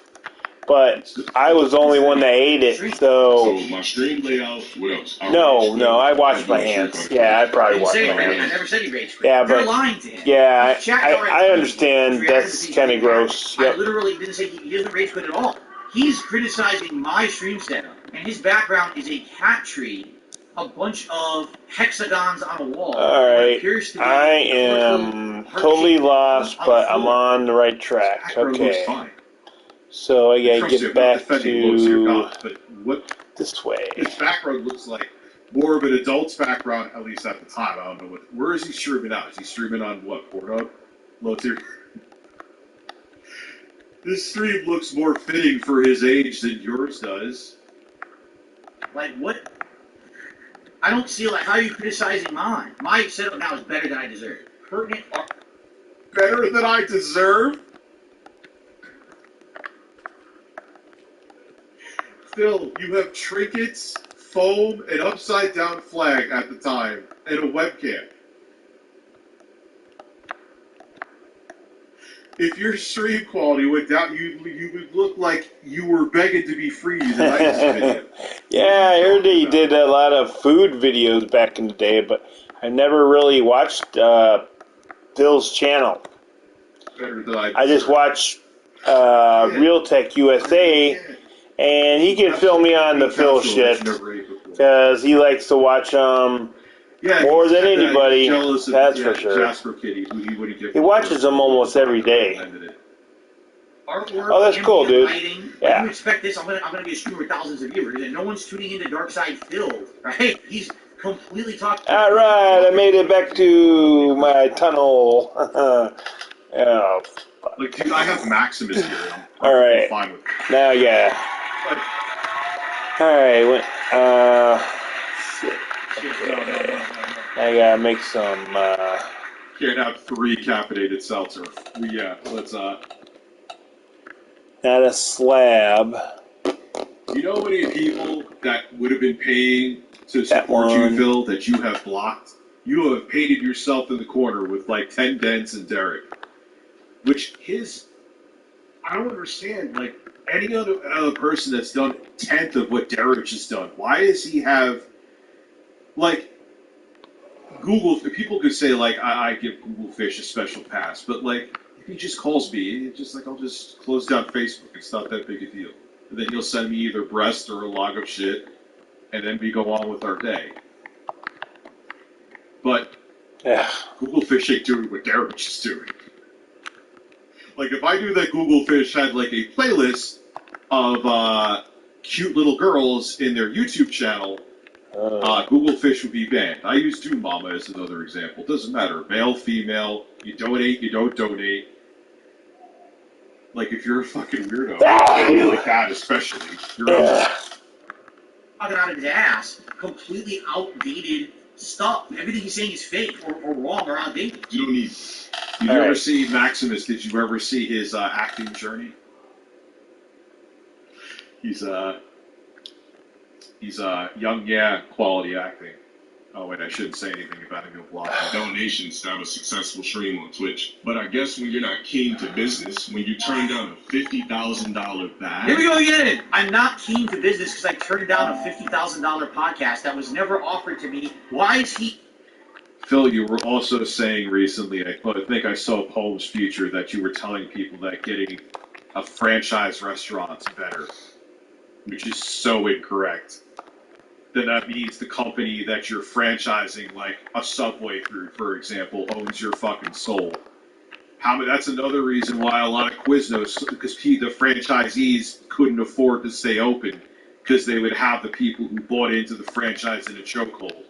but I was the only one that ate it. So my stream layout. What else? No, I wash my hands. Yeah, I probably wash my hands. I never said he rage quit. Yeah, You're but lying to him. yeah, I understand. That's kind of gross. I literally didn't say he doesn't rage quit at all. He's criticizing my stream setup, and his background is a cat tree, a bunch of hexagons on a wall. Alright, I am totally lost, but I'm on the right track. Okay. So I gotta get back to this way. His background looks like more of an adult's background, at least at the time. I don't know where is he streaming out? Is he streaming on what? Pornhub? Low tier? This stream looks more fitting for his age than yours does. Like, what? I don't see, like, how are you criticizing mine? My setup now is better than I deserve. Pertinent. Better than I deserve? Still, you have trinkets, foam, an upside-down flag at the time, and a webcam. If your stream quality went down, you would look like you were begging to be free in the nice video. Yeah, I heard he did a lot of food videos back in the day, but I never really watched Phil's channel. Better than I just watched Real Tech USA, and he can fill me on the Phil shit, because he likes to watch more than anybody, that's for sure. He watches them almost every day. Oh, that's cool, dude. Yeah. You expect this? I'm gonna be a streamer with thousands of viewers, and no one's tuning into Dark Side Phil, right? He's completely talking. All right, I made it back to my tunnel. Oh, fuck. Like, dude, I have Maximus here. All right. Fine with now, yeah. All right. I gotta make some. Can't have 3 caffeinated seltzer. Yeah, let's Not a slab. You know how many people that would have been paying to support you, Phil, that you have blocked? you have painted yourself in the corner with like 10 dents and Derek. Which I don't understand, like, any other person that's done a tenth of what Derek has done. Why does he have, like, Google, people could say, like, I give Google Fish a special pass, but, like, if he just calls me, it's just like, I'll just close down Facebook. It's not that big a deal. And then he'll send me either breast or a log of shit, and then we go on with our day. But Yeah. Google Fish ain't doing what Derek is doing. Like, if I knew that Google Fish had, like, a playlist of cute little girls in their YouTube channel, Google Fish would be banned. I use Doom Mama as another example. Doesn't matter. Male, female, you donate, you don't donate. Like, if you're a fucking weirdo, like that especially, you're talking out of his ass, completely outdated stuff. Everything he's saying is fake or wrong or outdated. You don't need. Did you ever see Maximus? Did you ever see his acting journey? He's young, quality acting. Oh wait, I shouldn't say anything about him. He'll block me. Donations to have a successful stream on Twitch. But I guess when you're not keen to business, when you turn down a $50,000 bag. Here we go again. I'm not keen to business because I turned down a $50,000 podcast that was never offered to me. Why is he? Phil, you were also saying recently, I think I saw Poem's Future, that you were telling people that getting a franchise restaurant's better, which is so incorrect. Then that means the company that you're franchising, like a Subway through, for example, owns your fucking soul. That's another reason why a lot of Quiznos, because the franchisees couldn't afford to stay open, because they would have the people who bought into the franchise in a chokehold.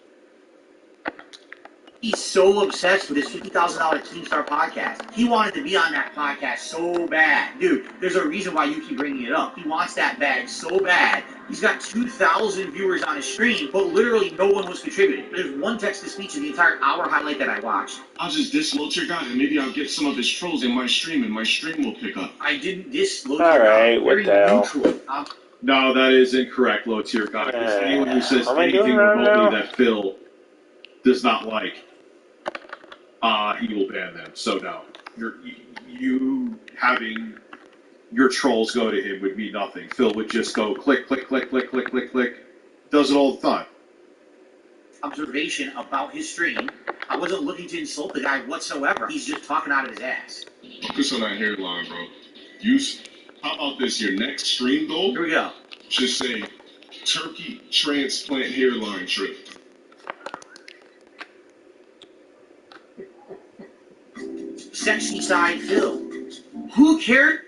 He's so obsessed with his $50,000 Keemstar podcast. He wanted to be on that podcast so bad. Dude, there's a reason why you keep bringing it up. He wants that bag so bad. He's got 2,000 viewers on his stream, but literally no one was contributing. There's one text-to-speech in the entire hour highlight that I watched. I'll just dislodge your guy, and maybe I'll get some of his trolls in my stream, and my stream will pick up. I didn't dislodge All your guy. right, what the hell? No, that is incorrect, low tier guy. Because anyone who says What am I doing anything right remotely now? that Phil does not like, he will ban them. So no, you having your trolls go to him would mean nothing. Phil would just go click, click, click, click, click, click, click. Does it all the time. Observation about his stream. I wasn't looking to insult the guy whatsoever. He's just talking out of his ass. Focus on that hairline, bro. How about this? Your next stream goal? Here we go. Just say, turkey transplant hairline trip. Sexy side Phil. Who cared?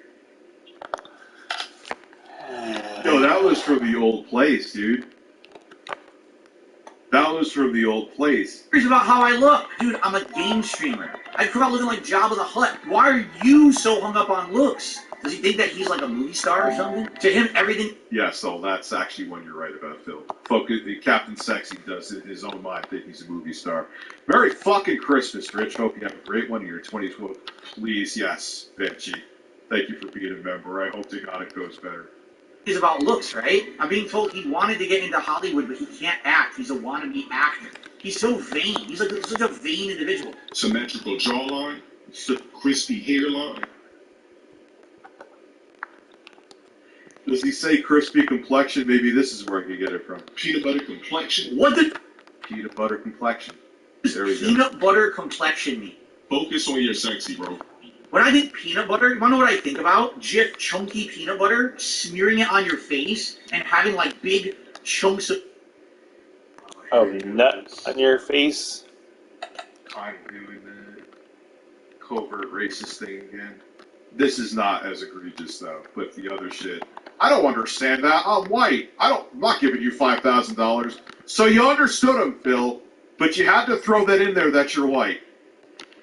No, that was from the old place, dude. That was from the old place. Here's about how I look. Dude, I'm a game streamer. I come out looking like Jabba the Hutt. Why are you so hung up on looks? Does he think that he's like a movie star or something? To him, everything... Yeah, so that's actually one you're right about, Phil. The Captain Sexy does in his own mind think he's a movie star. Merry fucking Christmas, Rich. Hope you have a great one in your 2012. Please, yes, Benji. Thank you for being a member. I hope to God it goes better. Is about looks, right? I'm being told he wanted to get into Hollywood, but he can't act. He's a wannabe actor. He's so vain. He's like such a vain individual. Symmetrical jawline, crispy hairline. Does he say crispy complexion? Maybe this is where I can get it from. Peanut butter complexion. What the... Peanut butter complexion. There we go. Peanut butter complexion mean? Focus on your sexy, bro. When I think peanut butter, you wanna know what I think about? Jif chunky peanut butter, smearing it on your face, and having like big chunks of nuts on your face. I'm doing the covert racist thing again. This is not as egregious though, but the other shit. I don't understand that. I'm white. I'm not giving you $5,000. So you understood him, Phil, but you had to throw that in there that you're white.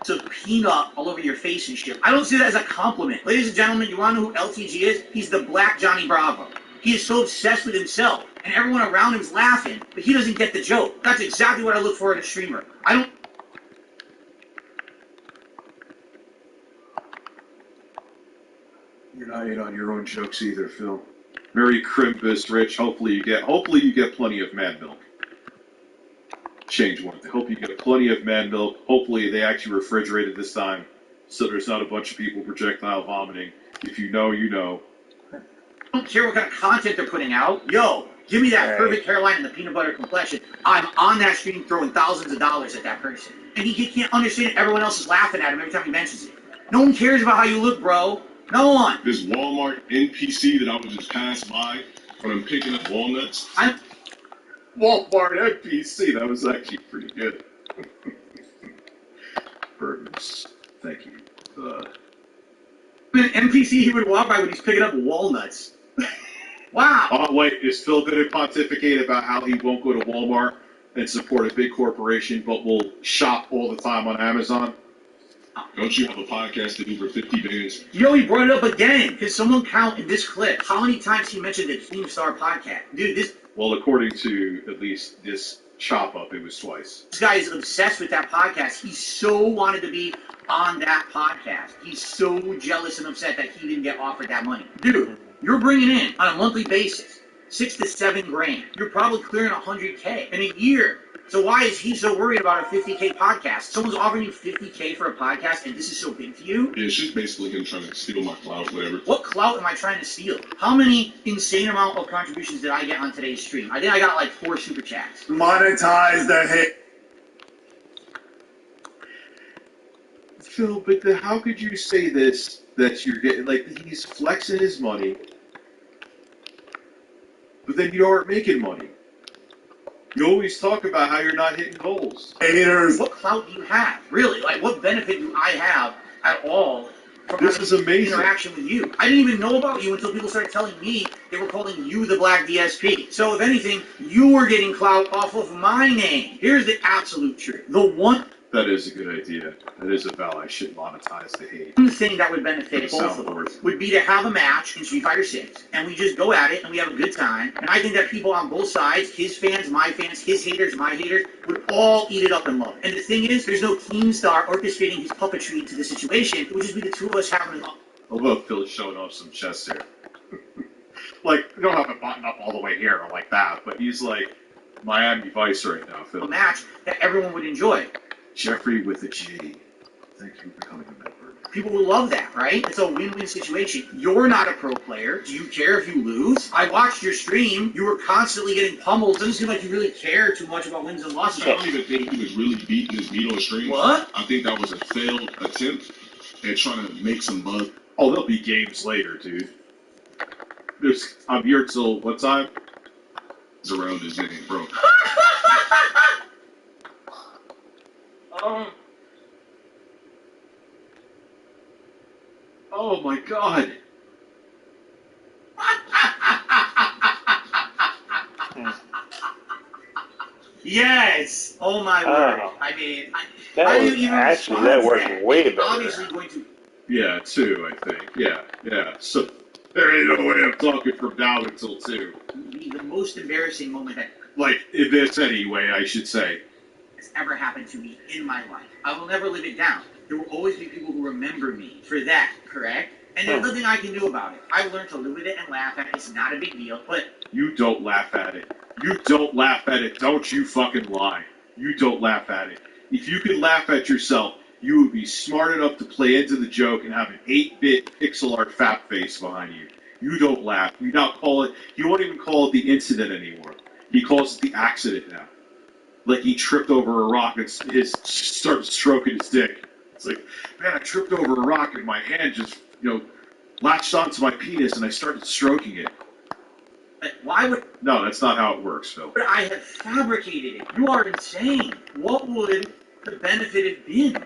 Of peanut all over your face and shit. I don't see that as a compliment. Ladies and gentlemen, you want to know who LTG is? He's the Black Johnny Bravo. He is so obsessed with himself, and everyone around him is laughing, but he doesn't get the joke. That's exactly what I look for in a streamer. I don't... You're not in on your own jokes either, Phil. Merry Crimbus, Rich. Hopefully you get plenty of man milk. change one. I hope you get plenty of man milk. Hopefully they actually refrigerate it this time, so there's not a bunch of people projectile vomiting. If you know, you know. I don't care what kind of content they're putting out. Yo, give me that perfect hairline and the peanut butter complexion. I'm on that stream throwing thousands of dollars at that person. And he can't understand it. Everyone else is laughing at him every time he mentions it. No one cares about how you look, bro. No one. This Walmart NPC that I would just pass by when I'm picking up walnuts. Walmart NPC, that was actually pretty good. Burgers. Thank you. An NPC he would walk by when he's picking up walnuts. Wow. Oh, wait, is Phil going to pontificate about how he won't go to Walmart and support a big corporation, but will shop all the time on Amazon? Don't you have a podcast to do for 50 bands? Yo, he brought it up again. Can someone count in this clip how many times he mentioned the Keemstar podcast? Dude, this... Well, according to at least this chop up, it was twice. This guy is obsessed with that podcast. He so wanted to be on that podcast. He's so jealous and upset that he didn't get offered that money. Dude, you're bringing in, on a monthly basis, 6 to 7 grand. You're probably clearing $100K in a year. So why is he so worried about a $50K podcast? Someone's offering you $50K for a podcast, and this is so big to you? Yeah, it's just basically him trying to steal my clout, whatever. What clout am I trying to steal? How many insane amount of contributions did I get on today's stream? I think I got like 4 super chats. Monetize the hit. Phil, but how could you say this, that you're getting, like, he's flexing his money, but then you aren't making money? You always talk about how you're not hitting goals. Haters. What clout do you have? Really? Like, what benefit do I have at all from This is amazing. interaction with you? I didn't even know about you until people started telling me they were calling you the Black DSP. So, if anything, you were getting clout off of my name. Here's the absolute truth. The one That is a good idea. That is a vow. I should monetize the hate. thing that would benefit both of us would be to have a match in Street Fighter 6, and we just go at it, and we have a good time. And I think that people on both sides, his fans, my fans, his haters, my haters, would all eat it up and love it. And the thing is, there's no Keemstar orchestrating his puppetry into the situation. It would just be the two of us having a... Although Phil's showing off some chest hair. Like, you don't have it buttoned up all the way here or like that, but he's like Miami Vice right now, Phil. a match that everyone would enjoy. Jeffrey with a G. Thank you for becoming a member. People will love that, right? It's a win-win situation. You're not a pro player. Do you care if you lose? I watched your stream. You were constantly getting pummeled. It doesn't seem like you really care too much about wins and losses. I don't even think he was really beating his meat on stream. What? I think that was a failed attempt at trying to make some buzz. Oh, there'll be games later, dude. I'm here till what time? It's around his name, bro. Oh my god. Yes. Oh my word. I mean, That was actually, that worked way better. Obviously going to... Yeah, 2, I think. Yeah. So there ain't no way I'm talking from now until 2. be the most embarrassing moment that Like, in this anyway, I should say. has ever happened to me in my life. I will never live it down. There will always be people who remember me for that, correct? And there's nothing I can do about it. I've learned to live with it and laugh at it. It's not a big deal, but... You don't laugh at it. You don't laugh at it. Don't you fucking lie. You don't laugh at it. If you could laugh at yourself, you would be smart enough to play into the joke and have an 8-bit pixel art fat face behind you. You don't laugh. You now call it... You won't even call it the incident anymore. He calls it the accident now. Like he tripped over a rock and started stroking his dick. It's like, man, I tripped over a rock and my hand just, latched onto my penis and I started stroking it. Why would... No, that's not how it works, Phil. But I have fabricated it. You are insane. What would the benefit have been?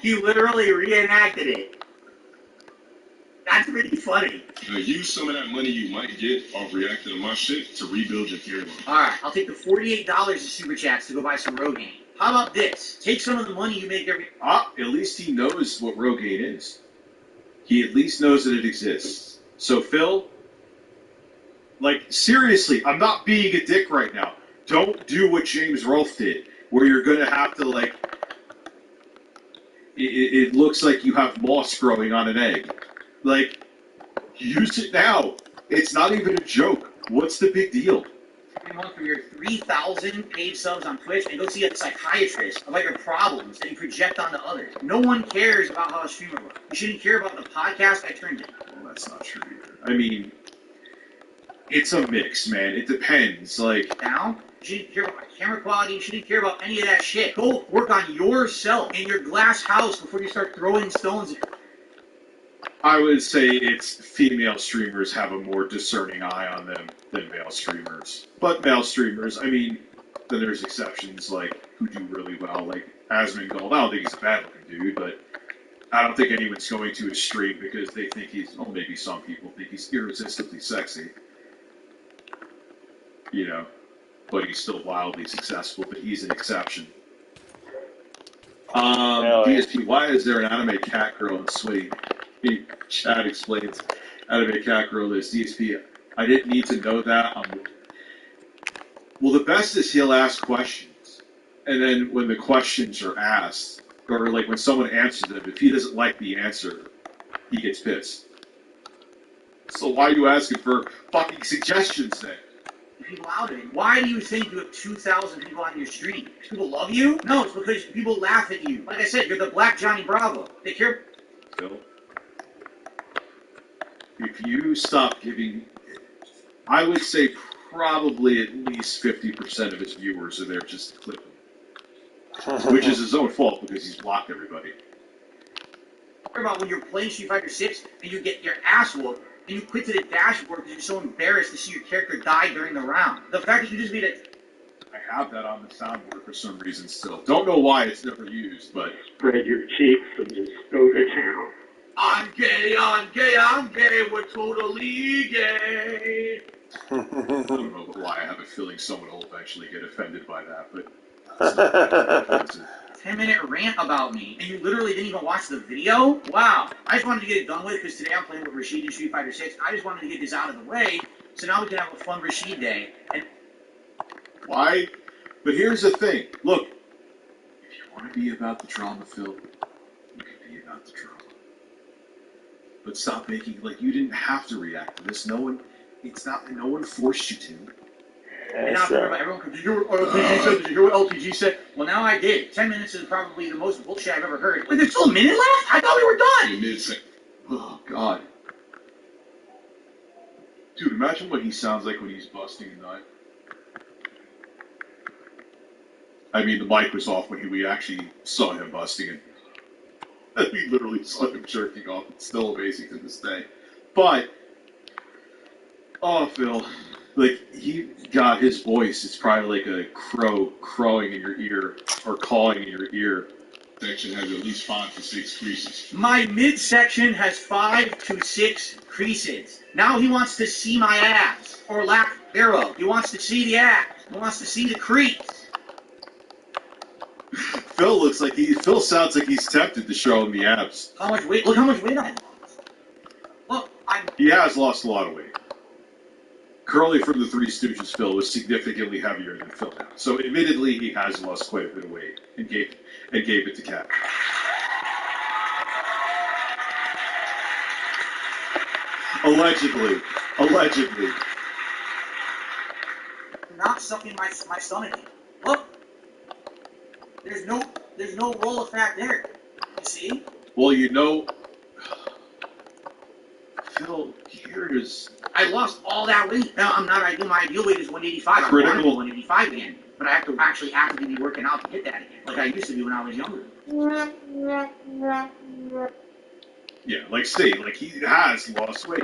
He literally reenacted it. That's pretty funny. Use some of that money you might get off reacting to my shit to rebuild your hairline. Alright, I'll take the $48 in Super Chats to go buy some Rogaine. How about this? Take some of the money you make every... At least he knows what Rogaine is. He at least knows that it exists. So, Phil, seriously, I'm not being a dick right now. Don't do what James Rolfe did, where you're going to have to, it looks like you have moss growing on an egg. Use it now. It's not even a joke. What's the big deal? every month for your 3,000 paid subs on Twitch and go see a psychiatrist about your problems that you project onto others. No one cares about how a streamer looks. You shouldn't care about the podcast I turned in. Well, that's not true either. I mean, it's a mix, man. It depends. Like, now, you shouldn't care about my camera quality. You shouldn't care about any of that shit. Go work on yourself in your glass house before you start throwing stones. I would say it's female streamers have a more discerning eye on them than male streamers. But male streamers, I mean, then there's exceptions like who do really well, like Asmongold. I don't think he's a bad looking dude, but I don't think anyone's going to his stream because they think he's, well, maybe some people think he's irresistibly sexy. You know, but he's still wildly successful, but he's an exception. DSP, why is there an anime cat girl in Sweaty? Chad explains, anime cat girl is DSP. I didn't need to know that. Well, the best is he'll ask questions, and then when the questions are asked, or like when someone answers them, if he doesn't like the answer, he gets pissed. So why are you asking for fucking suggestions then? People out of it. Why do you think you have 2,000 people on your stream? Because people love you? No, it's because people laugh at you. Like I said, you're the Black Johnny Bravo. They care. Phil, if you stop giving, I would say probably at least 50% of his viewers are there just to clip him. Which is his own fault because he's blocked everybody. What about when you're playing Street Fighter 6 and you get your ass whooped and you quit to the dashboard because you're so embarrassed to see your character die during the round? The fact that you just made it. I have that on the soundboard for some reason still. Don't know why it's never used, but. Spread your cheeks and just go to town. I'm gay, I'm gay, I'm gay, we're totally gay. I don't know why I have a feeling someone will eventually get offended by that, but. 10-minute rant about me, and you literally didn't even watch the video? Wow. I just wanted to get it done with because today I'm playing with Rashid in Street Fighter 6. I just wanted to get this out of the way, so now we can have a fun Rashid day. And why? But here's the thing. Look, if you want to be about the drama, Phil, you can be about the drama. But stop making, like, you didn't have to react to this. No one forced you to. And now everyone could, did you hear what LTG said? Did you hear what LTG said? Well, now I did. 10 minutes is probably the most bullshit I've ever heard. Wait, there's still a minute left? I thought we were done. Oh, God. Dude, imagine what he sounds like when he's busting a nut. I mean, the mic was off when we actually saw him busting it. We literally saw him jerking off. It's still amazing to this day. But, oh, Phil, like, he got his voice. It's probably like a crow crowing in your ear or cawing in your ear. Section has at least 5 to 6 creases. My midsection has 5 to 6 creases. Now he wants to see my abs, or lack thereof. He wants to see the abs. He wants to see the crease. Phil sounds like he's tempted to show him the abs. How much weight? Look how much weight I have. Look, He has lost a lot of weight. Curly from the Three Stooges, Phil, was significantly heavier than Phil now. So admittedly, he has lost quite a bit of weight and gave it to Cat. Allegedly. Not sucking my stomach in. Look. There's no roll of fat there. You see? Well, you know, Phil, here it is. I lost all that weight. Now I'm not ideal. My ideal weight is 185. Critical. I want to be 185 again, but I have to actually actively be working out to hit that again, like I used to do when I was younger. Yeah, like he has lost weight.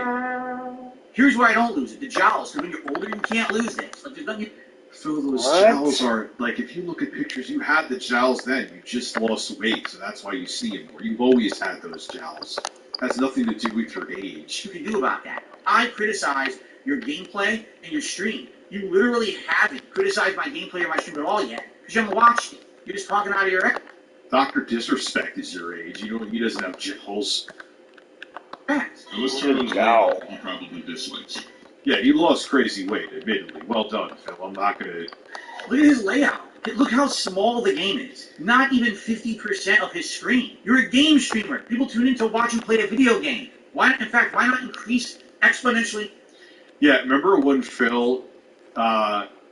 Here's where I don't lose it: the jowls. Because when you're older, you can't lose this. Like there's nothing. Phil, those jowls are, like, if you look at pictures, you had the jowls then. You just lost weight, so that's why you see them more. You've always had those jowls. Has nothing to do with your age. You can do about that. I criticize your gameplay and your stream. You literally haven't criticized my gameplay or my stream at all yet, because you haven't watched it. You're just talking out of your head. Dr. Disrespect is your age. You know, he doesn't have jowls. Facts. So let's turn on the Wow. He probably dislikes. Yeah, he lost crazy weight, admittedly. Well done, Phil. I'm not going to... Look at his layout. Look how small the game is. Not even 50% of his screen. You're a game streamer. People tune in to watch you play a video game. Why not increase exponentially? Yeah, remember when Phil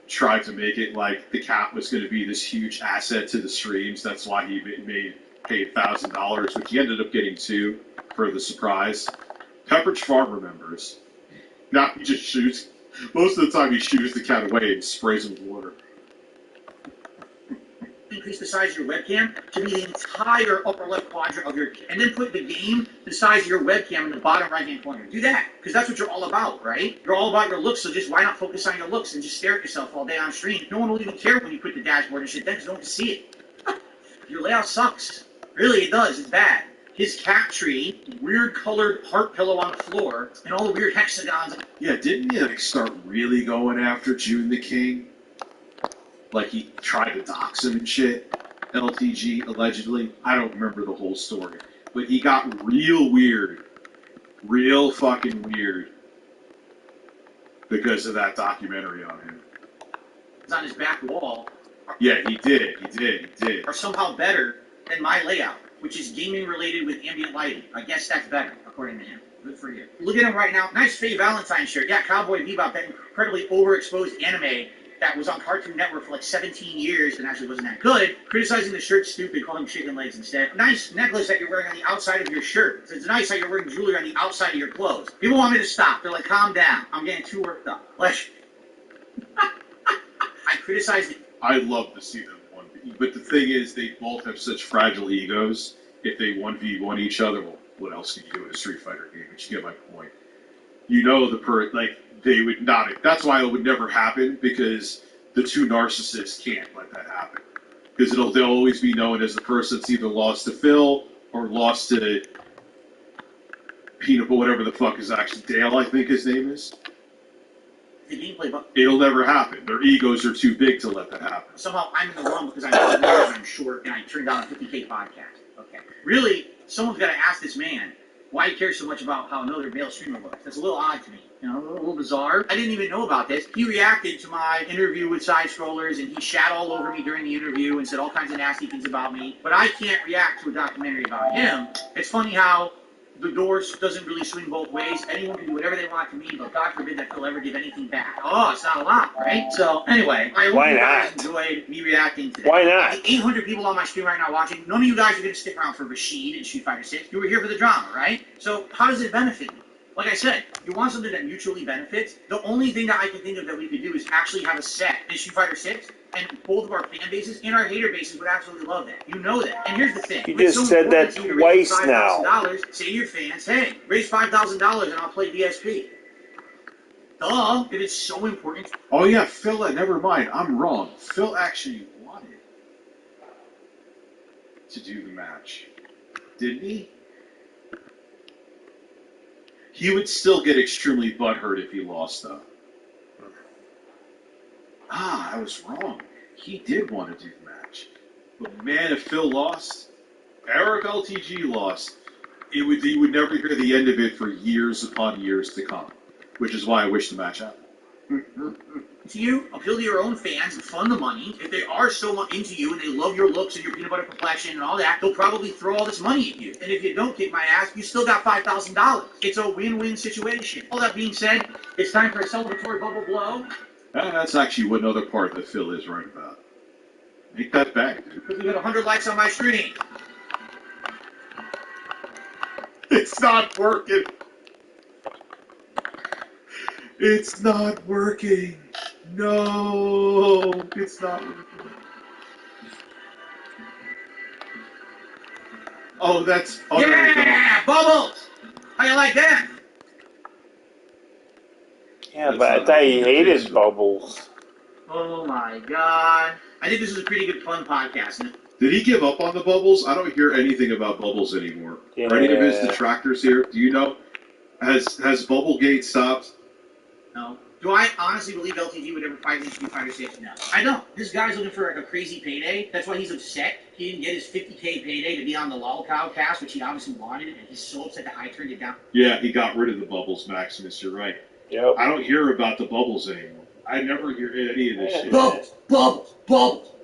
tried to make it like the cat was going to be this huge asset to the streams. That's why he paid $1,000, which he ended up getting 2 for the surprise. Pepperidge Farm remembers. Now he just shoots. Most of the time he shoots the cat away and sprays him with water. Increase the size of your webcam to be the entire upper left quadrant of your, and then put the game the size of your webcam in the bottom right hand corner. Do that, because that's what you're all about, right? You're all about your looks, so just why not focus on your looks and just stare at yourself all day on stream? No one will even care when you put the dashboard and shit then, because no one can see it. Your layout sucks. Really, it does. It's bad. His cat tree, weird colored heart pillow on the floor, and all the weird hexagons. Yeah, didn't he like start really going after June the King? Like he tried to dox him and shit. LTG allegedly. I don't remember the whole story, but he got real weird, real fucking weird, because of that documentary on him. It's on his back wall. Yeah, he did. Are somehow better than my layout, which is gaming related with ambient lighting. I guess that's better, according to him. Good for you. Look at him right now. Nice Faye Valentine shirt. Yeah, Cowboy Bebop, that incredibly overexposed anime that was on Cartoon Network for like 17 years and actually wasn't that good. Criticizing the shirt stupid, calling him chicken legs instead. Nice necklace that you're wearing on the outside of your shirt. It's nice how you're wearing jewelry on the outside of your clothes. People want me to stop. They're like, calm down. I'm getting too worked up. Like, I criticized it. I love to see them 1v, but the thing is, they both have such fragile egos. If they 1v1 each other, well, what else can you do in a Street Fighter game? But you get my point. You know they would not. That's why it would never happen, because the two narcissists can't let that happen. Because they'll always be known as the person that's either lost to Phil or lost to Peanut, whatever the fuck is actually Dale, I think his name is. The gameplay, but it'll never happen. Their egos are too big to let that happen. Somehow I'm in the wrong because I'm short and I turned down a 50K podcast. Okay. Really, someone's got to ask this man why he cares so much about how another male streamer looks. That's a little odd to me. You know, a little bizarre. I didn't even know about this. He reacted to my interview with Side Scrollers, and he shat all over me during the interview and said all kinds of nasty things about me. But I can't react to a documentary about him. It's funny how the door doesn't really swing both ways. Anyone can do whatever they want to me, but God forbid that they'll ever give anything back. Oh, it's not a lot, right? So, anyway, I hope you guys enjoyed me reacting to that. Why not? The 800 people on my stream right now watching, none of you guys are going to stick around for Rashid and Street Fighter 6. You were here for the drama, right? So, how does it benefit you? Like I said, you want something that mutually benefits. The only thing that I can think of that we could do is actually have a set in Street Fighter 6, and both of our fan bases and our hater bases would absolutely love that. You know that. And here's the thing. You just said that twice now. Say to your fans, hey, raise $5,000 and I'll play DSP. Duh, if it's so important. Oh yeah, Phil, never mind, I'm wrong. Phil actually wanted to do the match. Didn't he? He would still get extremely butthurt if he lost, though. Ah, I was wrong. He did want to do the match. But man, if Phil lost, Eric LTG lost, he would never hear the end of it for years upon years to come. Which is why I wish the match happened. To you, appeal to your own fans and fund the money. If they are so much into you and they love your looks and your peanut butter complexion and all that, they'll probably throw all this money at you. And if you don't kick my ass, you still got $5,000. It's a win-win situation. All that being said, it's time for a celebratory bubble blow. That's actually what another part that Phil is right about. Make that back, dude. Because we got 100 likes on my stream. It's not working. It's not working. No, it's not working. Oh, that's... Oh, yeah, Bubbles! How you like that? Yeah, but I thought he hated Bubbles. Oh my god. I think this is a pretty good fun podcast. Did he give up on the Bubbles? I don't hear anything about Bubbles anymore. Yeah. Are any of his detractors here? Do you know? Has Bubblegate stopped? No. Do I honestly believe LTG would ever fight in Street Fighter 6? No. I don't. This guy's looking for a crazy payday. That's why he's upset. He didn't get his 50K payday to be on the LOLcow cast, which he obviously wanted, and he's so upset that I turned it down. Yeah, he got rid of the Bubbles, Maximus. You're right. Yep. I don't hear about the Bubbles anymore. I never hear any of this shit. Bubbles! Bubbles! Bubbles!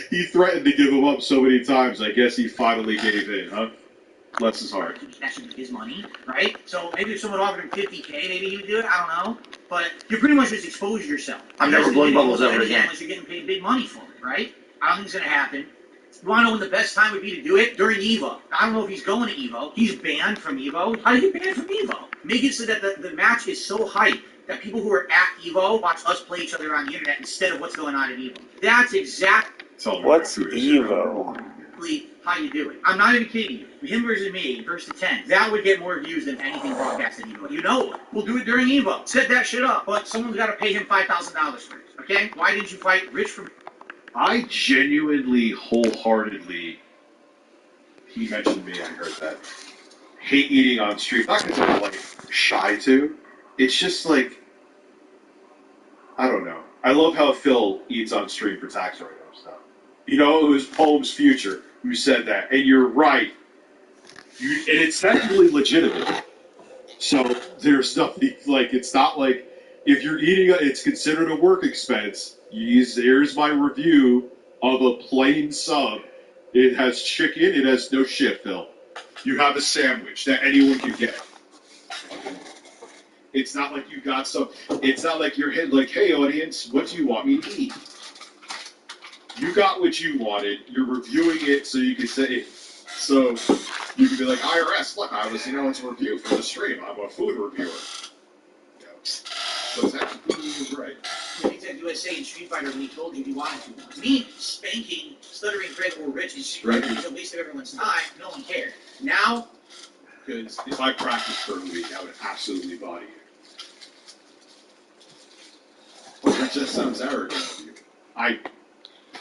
He threatened to give him up so many times, I guess he finally gave in, huh? Less is hard. That should be his money, right? So maybe if someone offered him 50K, maybe he would do it. I don't know. But you pretty much just expose yourself. I'm never blowing bubbles ever again. Unless you're getting paid big money for it, right? I don't think it's going to happen. You want to know when the best time would be to do it? During EVO. I don't know if he's going to EVO. He's banned from EVO. How do you get banned from EVO? Make it so that the match is so hype that people who are at EVO watch us play each other on the internet instead of what's going on at EVO. That's exactly What's Evo? how you do it. I'm not even kidding you. Him versus me, versus the 10. That would get more views than anything broadcast at EVO. You know it. We'll do it during EVO. Set that shit up. But someone's got to pay him $5,000 for it. Okay? Why didn't you fight Rich from... I genuinely, wholeheartedly, he mentioned me, I heard that, hate eating on stream. Not because I'm, like, shy to. It's just, like, I don't know. I love how Phil eats on stream for tax write-off stuff. You know, it was Poem's Future who said that. And you're right. And it's technically legitimate. So there's nothing, like, it's not like, if you're eating, it's considered a work expense. Here's my review of a plain sub. It has chicken, it has no shit, Phil. You have a sandwich that anyone can get. It's not like you got some, it's not like you're like, hey audience, what do you want me to eat? You got what you wanted, you're reviewing it so you can say, so you can be like, IRS, look, it's a review for the stream, I'm a food reviewer. So it's actually right. Things that USA and Street Fighter when he told you he wanted to. Me spanking Stuttering Fred or Rich in Street Fighter was a waste of everyone's time. No one cared. Now, because if I practiced for a week, I would absolutely body you. That just sounds arrogant of you. I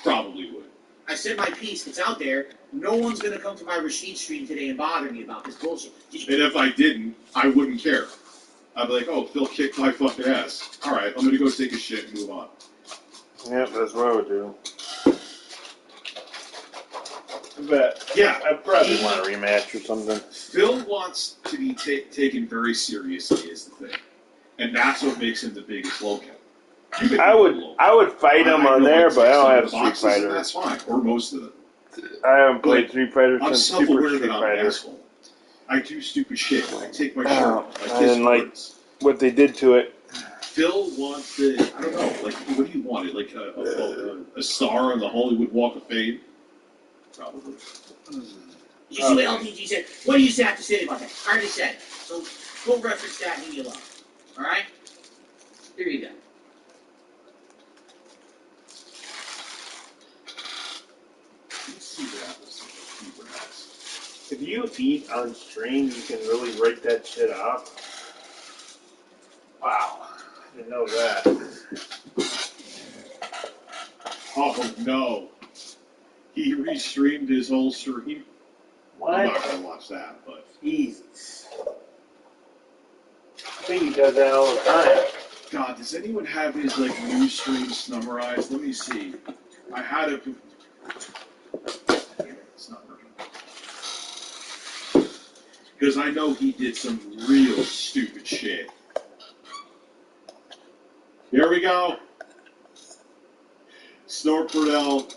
probably would. I said my piece. It's out there. No one's going to come to my Rashid stream today and bother me about this bullshit. And if I didn't, I wouldn't care. I'd be like, oh, Phil kicked my fucking ass. All right, I'm going to go take a shit and move on. Yep, that's what I would do. But yeah, I'd probably want a rematch or something. Phil wants to be taken very seriously is the thing. And that's what makes him the biggest lowcat. I would fight him on there, but I don't have Street Fighter. That's fine, or most of them. I haven't played Street Fighter I'm since Super self-aware Street that I'm an Fighter. asshole. I do stupid shit. I take my shirt off. I didn't like what they did to it. Phil wants to, I don't know, like, what do you want? It? Like a star on the Hollywood Walk of Fame? Probably. Did you see what LTG said? What do you have to say about that? I already said. So go reference that and leave me alone. Alright? Here you go. If you eat on stream, you can really write that shit off. Wow. I didn't know that. Oh no. He restreamed his whole stream. What? I'm not gonna watch that, but. Jesus. I think he does that all the time. God, does anyone have his like news streams memorized? Let me see. I had it. It's not working. Because I know he did some real stupid shit. Here we go. Snorperdell,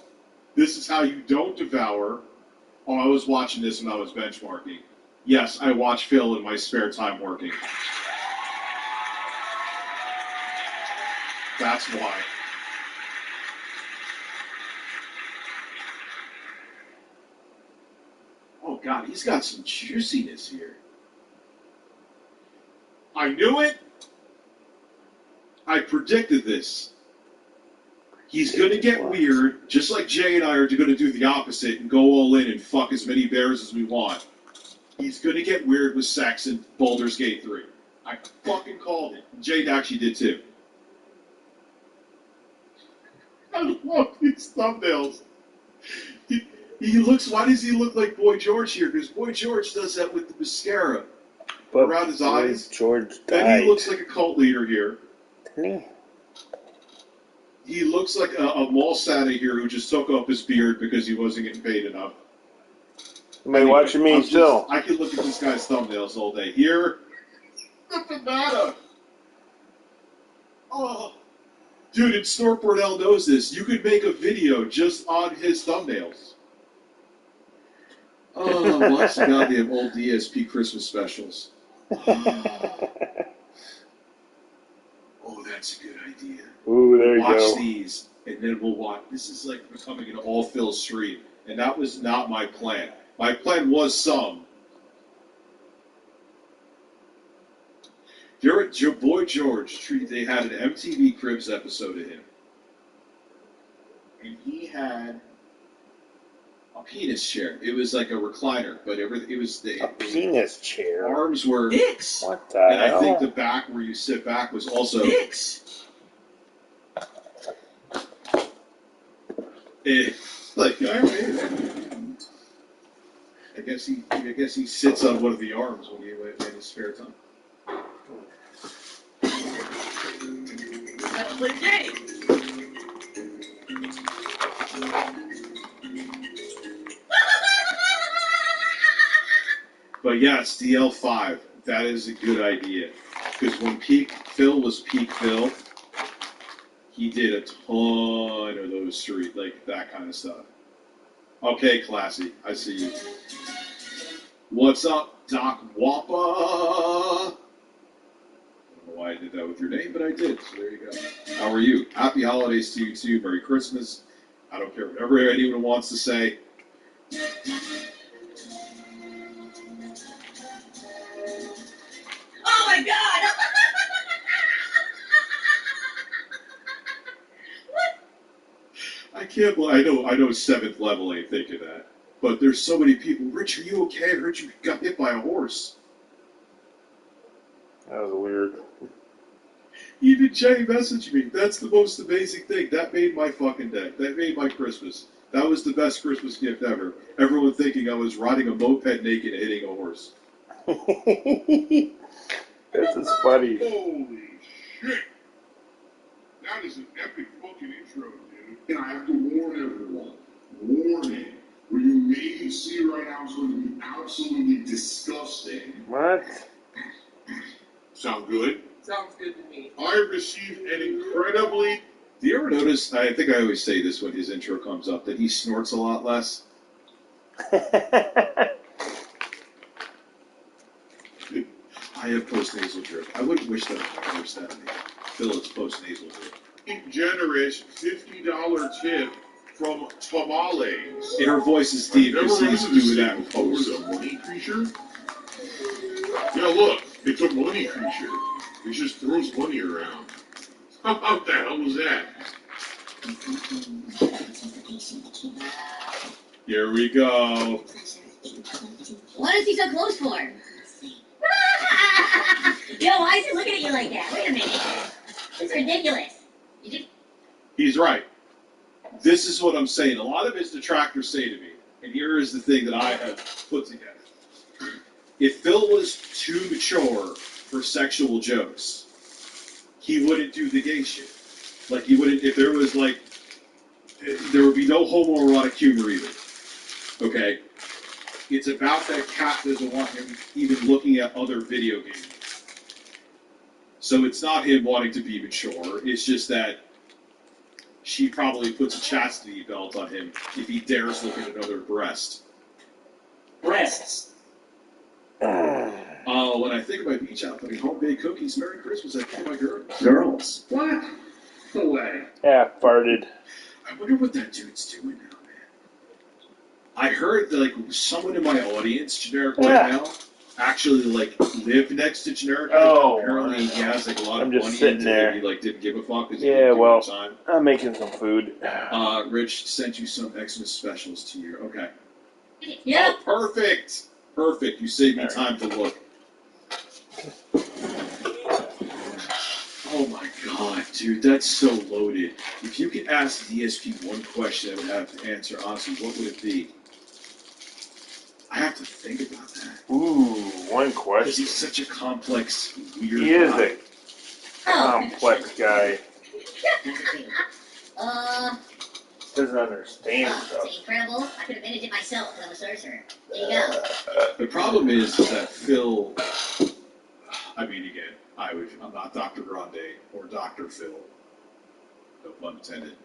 this is how you don't devour. Oh, I was watching this when I was benchmarking. Yes, I watch Phil in my spare time working. That's why. Oh God, he's got some juiciness here. I knew it. I predicted this. He's going to get weird, just like Jay and I are going to do the opposite and go all in and fuck as many bears as we want. He's going to get weird with sex in Baldur's Gate 3. I fucking called it. Jade actually did too. I love these thumbnails. He looks, why does he look like Boy George here? Because Boy George does that with the mascara around his eyes. George died. And he looks like a cult leader here. Didn't he? He looks like a mall Santa here who just took off his beard because he wasn't getting paid enough. Somebody watching me still. I can look at this guy's thumbnails all day. Here, the banana. Oh, dude, and Snorperdell knows this. You could make a video just on his thumbnails. Oh, watch the goddamn old DSP Christmas specials. Oh, that's a good idea. Ooh, there you Watch go. these, and then we'll watch. This is like becoming an all Phil stream, and that was not my plan. My plan was some. Your boy George, they had an MTV Cribs episode of him, and he had a penis chair. It was like a recliner, but it was A penis chair? arms were. Dicks. What the And hell? I think the back where you sit back was also. Dicks. Like I guess he sits on one of the arms when he in his spare time. That's what day. But yes, DL5, that is a good idea. Because when Peak Phil was Peak Phil, he did a ton of those street, like that kind of stuff. Okay, Classy, I see you. What's up, Doc Wappa? I don't know why I did that with your name, but I did, so there you go. How are you? Happy holidays to you too. Merry Christmas. I don't care whatever anyone wants to say. Oh my God! I can't believe, I know 7th level ain't thinking that. But there's so many people. Rich, are you okay? I heard you got hit by a horse. That was weird. Even Jay messaged me. That's the most amazing thing. That made my fucking day. That made my Christmas. That was the best Christmas gift ever. Everyone thinking I was riding a moped naked and hitting a horse. This is funny. Holy shit! That is an epic fucking intro, dude. And I have to warn everyone. Warning. What you may see right now is going to be absolutely disgusting. What? Sound good? Sounds good to me. I received an incredibly... Do you ever notice, I think I always say this when his intro comes up, that he snorts a lot less? I have post-nasal drip. I wouldn't wish that on my worst enemy. Phillips post-nasal drip. generous $50 tip from Tamales. And her voice is deep Never because heard he's of this doing thing that in before. post. A money creature? Yeah, look, it's a money creature. It just throws money around. What the hell was that? Here we go. What is he so close for? Yo, why is he looking at you like that? Wait a minute. It's ridiculous. He's right. This is what I'm saying. A lot of his detractors say to me, and here is the thing that I have put together. If Phil was too mature for sexual jokes, he wouldn't do the gay shit. Like, he wouldn't, if there was, like, there would be no homoerotic humor either. Okay? It's about that Cat doesn't want him even looking at other video games. So it's not him wanting to be mature. It's just that she probably puts a chastity belt on him if he dares look at another breast. Breasts. When I think of my beach outfit and home-baked cookies, Merry Christmas, I think of my Girls. What? No way. Yeah, farted. I wonder what that dude's doing now, man. I heard that, like, someone in my audience, Generic right now, actually, like, lived next to Generic right now. Apparently he has, like, a lot of I'm just money sitting into there. it. He, like, didn't give a fuck because he Yeah, didn't give well, him time. I'm making some food. Rich sent you some Xmas specials to your, okay. Yep. Oh, perfect! Perfect, you saved me time to look. Oh my god, dude, that's so loaded. If you could ask DSP one question I would have to answer, honestly, what would it be? I have to think about that. Ooh, one Because question. he's such a complex, weird He is guy. a complex guy. Doesn't understand It's stuff. incredible. I could have managed it myself, but I'm a sorcerer. There you go. The problem is that Phil, I mean, again, I'm not Dr. Grande or Dr. Phil. No pun intended.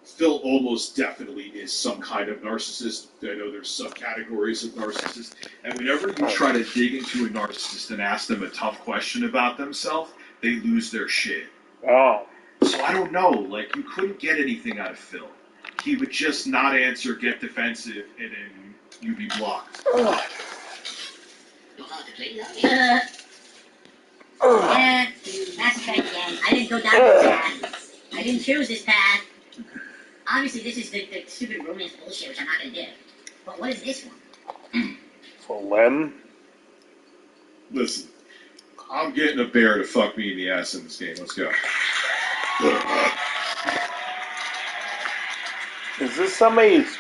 Phil almost definitely is some kind of narcissist. I know there's subcategories of narcissists. And whenever you try to dig into a narcissist and ask them a tough question about themselves, they lose their shit. Oh. So I don't know. Like, you couldn't get anything out of Phil. He would just not answer, get defensive, and then you'd be blocked. Yeah, Mass Effect again. I didn't go down this path. I didn't choose this path. Obviously, this is the stupid romance bullshit, which I'm not gonna do. But what is this one? For Lem? Listen, I'm getting a bear to fuck me in the ass in this game. Let's go. Is this somebody's...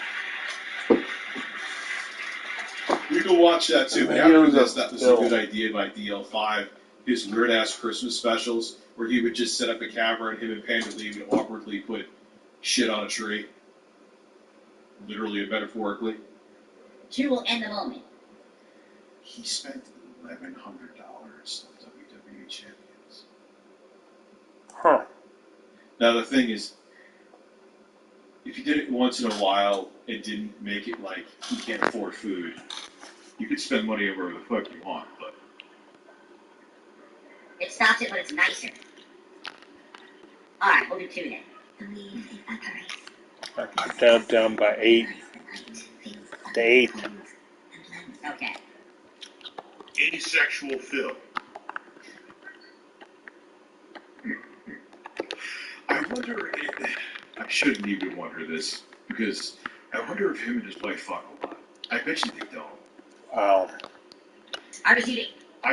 You can watch that too. But after this, that was a good idea by DL5. His weird-ass Christmas specials, where he would just set up a camera and him and Panda Lee would awkwardly put shit on a tree. Literally and metaphorically. 2 will end the moment. He spent $1,100 on WWE Champions. Huh. Now the thing is, if you did it once in a while and didn't make it like you can't afford food, you could spend money wherever the fuck you want, but... It stops it, but it's nicer. Alright, we'll do 2 then. Down by 8. To 8. Okay. Asexual Phil. I wonder if... I shouldn't even wonder this, because I wonder if him and his wife fuck a lot. I bet you they don't. Wow. I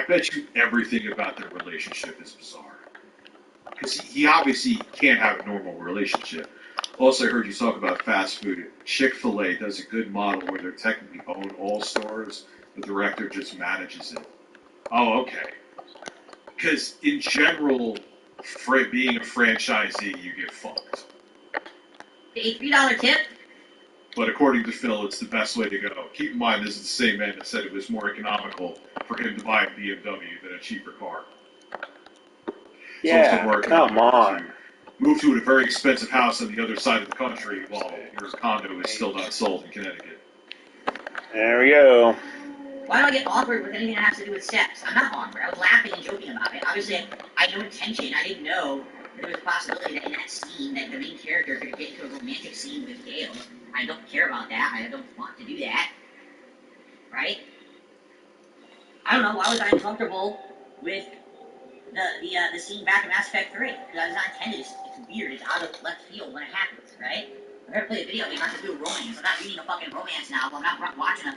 bet you everything about their relationship is bizarre. Because he obviously can't have a normal relationship. Also, I heard you talk about fast food. Chick-fil-A does a good model where they're technically own all stores. The director just manages it. Oh, okay. Because in general, being a franchisee, you get fucked. The $3 tip? But according to Phil, it's the best way to go. Keep in mind, this is the same man that said it was more economical for him to buy a BMW than a cheaper car. Yeah, so it's more come on. to move to a very expensive house on the other side of the country while your condo is still not sold in Connecticut. There we go. Why do I get awkward with anything that has to do with sex? I'm not awkward. I was laughing and joking about it. Obviously, I had no intention. I didn't know there was a possibility that in that scene that the main character could get into a romantic scene with GtaO. I don't care about that. I don't want to do that. Right? I don't know. Why was I uncomfortable with the scene back in Mass Effect 3? Because I was not intended. It's weird. It's out of left field when it happens, right? I'm gonna play a video game. I'm not gonna do a romance. I'm not reading a fucking romance novel. I'm not watching a...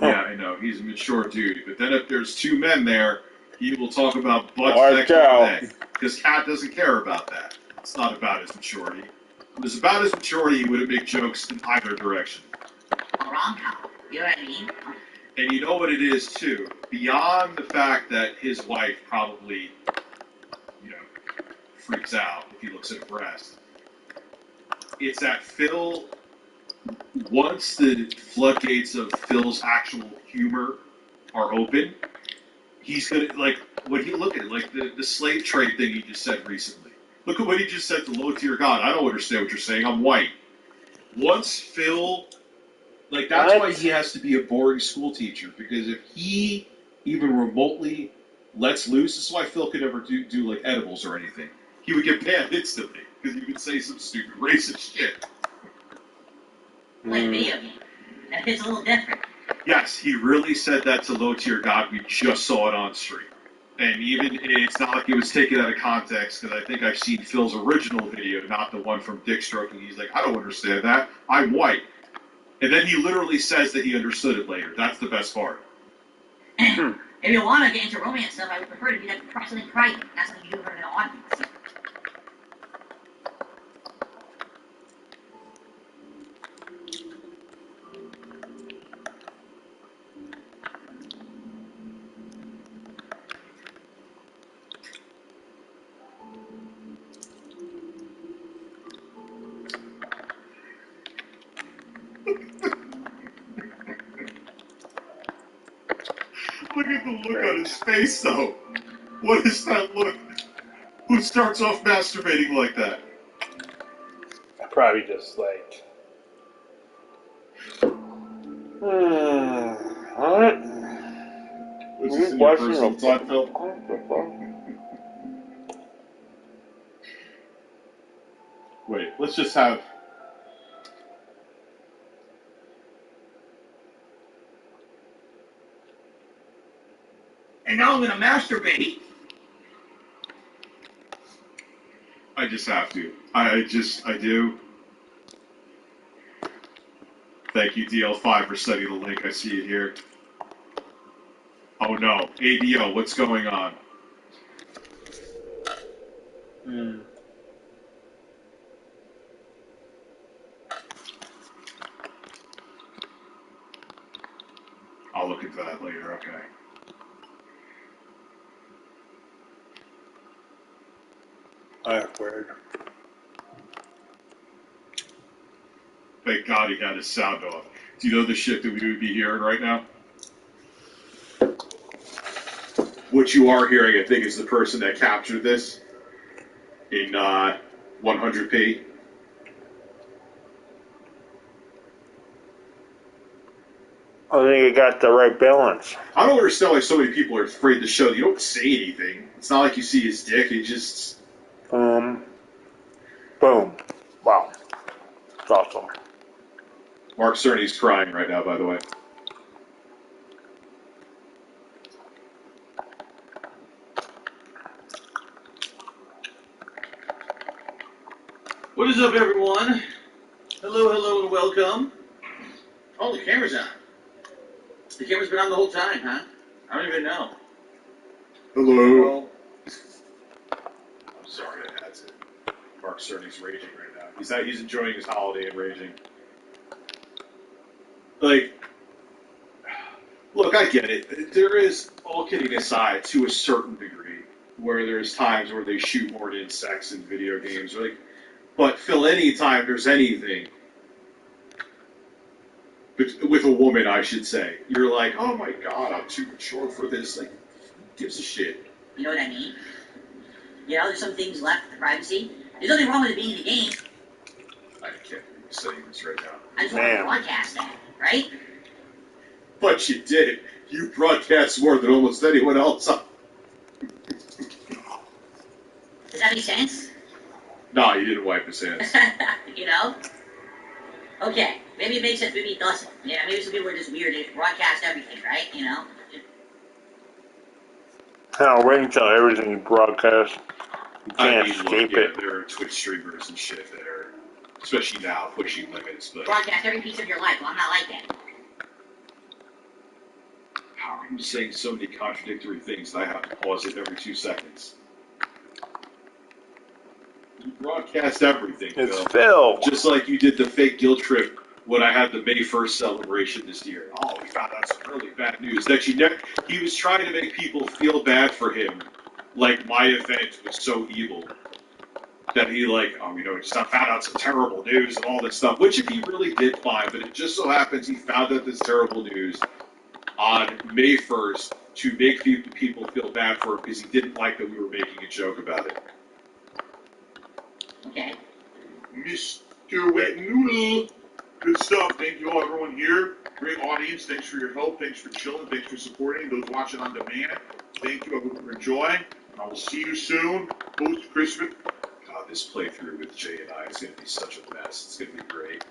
Yeah, I know. He's a mature dude. But then if there's 2 men there, he will talk about butts Watch next to out. day. Because Cat doesn't care about that. It's not about his maturity. If it was about his maturity, he wouldn't make jokes in either direction. A rom-com. You know what I mean? And you know what it is, too. Beyond the fact that his wife probably, freaks out if he looks at her breast, it's that Phil, once the floodgates of Phil's actual humor are open, he's gonna, when he look at it, like the slave trade thing he just said recently. Look at what he just said to low tier God. I don't understand what you're saying. I'm white. Once Phil, that's why he has to be a boring school teacher, because if he even remotely lets loose, this is why Phil could never do edibles or anything. He would get banned instantly, because he would say some stupid racist shit. Like video game. And it's a little different. Yes, he really said that to low tier God. We just saw it on stream. And even, it's not like it was taken out of context, because I think I've seen Phil's original video, not the one from Dick Stroking. He's like, I don't understand that. I'm white. And then he literally says that he understood it later. That's the best part. If you want to get into romance stuff, I would prefer to do that something private. That's something you do for an audience. Look at the look on his face, though. What is that look? Who starts off masturbating like that? Probably just like. Alright. What's this in your personal time, Phil? Wait, let's just have... And now I'm gonna masturbate. I just have to. I do. Thank you, DL5, for sending the link. I see it here. Oh no, ADO, what's going on? I'll look into that later, okay. That's weird. Thank God he had his sound off. Do you know the shit that we would be hearing right now? What you are hearing, I think, is the person that captured this in 100p. I think you got the right balance. I don't understand why so many people are afraid to show. You don't say anything. It's not like you see his dick. It just... Boom. Wow. It's awesome. Mark Cerny's crying right now, by the way. What is up, everyone? Hello, and welcome. Oh, the camera's on. The camera's been on the whole time, huh? I don't even know. Hello. I'm sorry I had to. Mark Cerny's raging right now. He's enjoying his holiday and raging. Like, look, I get it. There is, all kidding aside, to a certain degree, where there's times where they shoot more than sex in video games. Like, but Phil, anytime there's anything, with a woman, I should say, you're like, oh my God, I'm too mature for this. Like, who gives a shit? You know what I mean? You know, there's some things left for privacy. There's nothing wrong with it being in the game. I can't believe you're saying this right now. I just want to broadcast that, right? But you did it. You broadcast more than almost anyone else. Does that make sense? No, you didn't wipe his hands. You know? Okay, maybe it makes sense, maybe it doesn't. Yeah, maybe some people are just weird, they broadcast everything, right? You know? Now, wait until everything you broadcast. You can't escape it. There are Twitch streamers and shit that are, especially now, pushing limits. But broadcast every piece of your life. Well, I'm not like that. how are you saying so many contradictory things that I have to pause it every 2 seconds? You broadcast everything, It's Phil. Phil. Just like you did the fake guilt trip when I had the May 1st celebration this year. Oh, we found out some really bad news. That he was trying to make people feel bad for him, like my event was so evil. That he just found out some terrible news and all this stuff, which if he really did, fine, but it just so happens he found out this terrible news on May 1st to make people feel bad for him because he didn't like that we were making a joke about it. Okay. Mr. Wet Noodle. Good stuff. Thank you all, everyone here. Great audience. Thanks for your help. Thanks for chilling. Thanks for supporting. Those watching on demand, thank you. I hope you're enjoying. I will see you soon. Post-Christmas. God, this playthrough with Jay and I is going to be such a mess. It's going to be great.